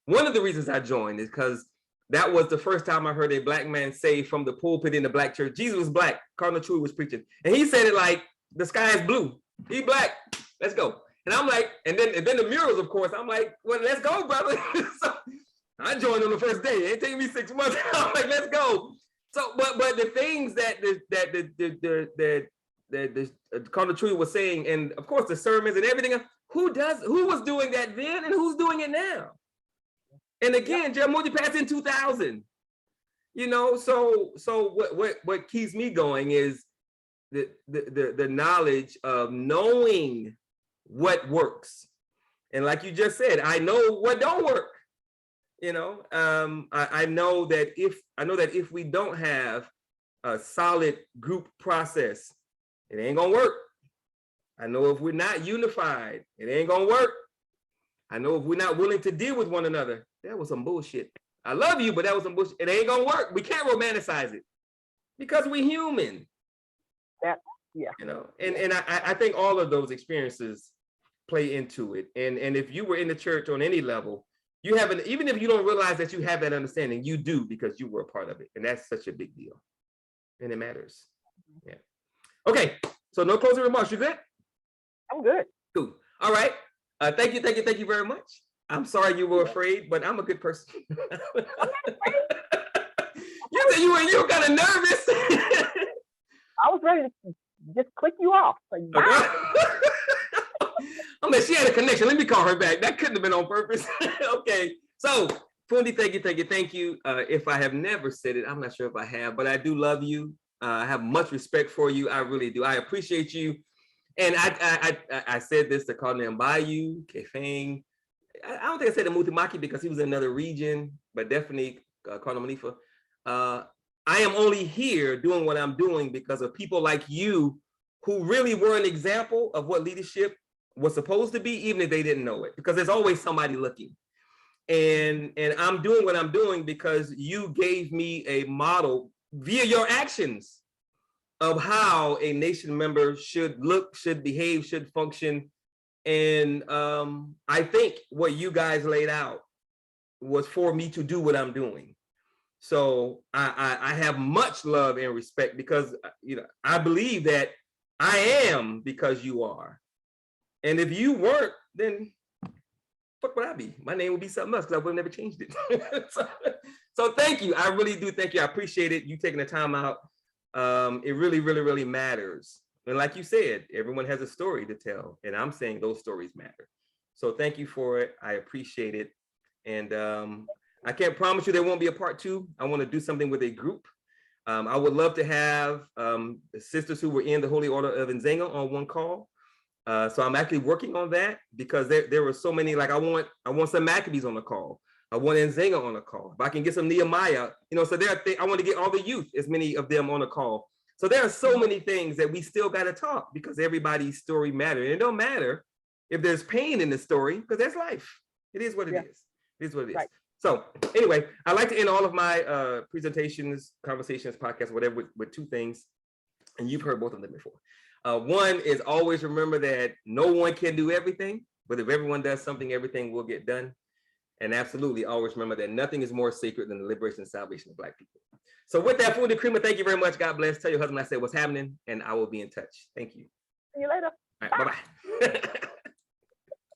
one of the reasons I joined is because that was the first time I heard a Black man say from the pulpit in the Black church, Jesus was Black, Cardinal True was preaching. And he said it like, the sky is blue. He Black, let's go. And I'm like, and then the murals, of course, I'm like, well, let's go, brother. I joined on the first day. It ain't taking me 6 months. I'm like, let's go. So, but the things that the Cardinal Tree was saying, and of course the sermons and everything, who was doing that then and who's doing it now? And again, Jaramogi passed in 2000. You know, so what keeps me going is the knowledge of knowing what works. And like you just said, I know what don't work. You know, I know that if we don't have a solid group process, it ain't gonna work. I know if we're not unified, it ain't gonna work. I know if we're not willing to deal with one another, that was some bullshit. I love you, but that was some bullshit. It ain't gonna work. We can't romanticize it because we're human. Yeah. You know, and I think all of those experiences play into it. And if you were in the church on any level, you haven't, even if you don't realize that you have that understanding, you do because you were a part of it. And that's such a big deal. And it matters. Yeah. Okay. So no closing remarks. You good? I'm good. Cool. All right. Thank you very much. I'm sorry you were afraid, but I'm a good person. You said you were kind of nervous. I was ready to just click you off. Like, I'm like, she had a connection. Let me call her back. That couldn't have been on purpose. Okay. So, Fundi, thank you. If I have never said it, I'm not sure if I have, but I do love you. I have much respect for you. I really do. I appreciate you. And I said this to Cardinal Mbayu, Kefang. I don't think I said to Mutimaki because he was in another region, but definitely Cardinal Manifa. I am only here doing what I'm doing because of people like you who really were an example of what leadership was supposed to be, even if they didn't know it, because there's always somebody looking. And I'm doing what I'm doing because you gave me a model via your actions of how a nation member should look, should behave, should function. And I think what you guys laid out was for me to do what I'm doing. So I have much love and respect because, you know, I believe that I am because you are. And if you weren't, then fuck would I be? My name would be something else because I would have never changed it. So thank you. I really do thank you. I appreciate it. You taking the time out. It really, really, really matters. And like you said, everyone has a story to tell. And I'm saying those stories matter. So thank you for it. I appreciate it. And I can't promise you there won't be a part 2. I want to do something with a group. I would love to have the sisters who were in the Holy Order of Nzenga on one call. So I'm actually working on that because there were so many, like I want some Maccabees on the call. I want Nzenga on the call. If I can get some Nehemiah, you know, so I want to get all the youth, as many of them on the call. So there are so many things that we still got to talk because everybody's story matters. And it don't matter if there's pain in the story because that's life. It is what it is. It is what it is. Right. So anyway, I like to end all of my presentations, conversations, podcasts, whatever, with 2 things. And you've heard both of them before. One is always remember that no one can do everything, but if everyone does something, everything will get done. And absolutely always remember that nothing is more sacred than the liberation and salvation of Black people. So with that, Fundi Karimah, thank you very much. God bless. Tell your husband I said what's happening, and I will be in touch. Thank you. See you later. All right, bye-bye.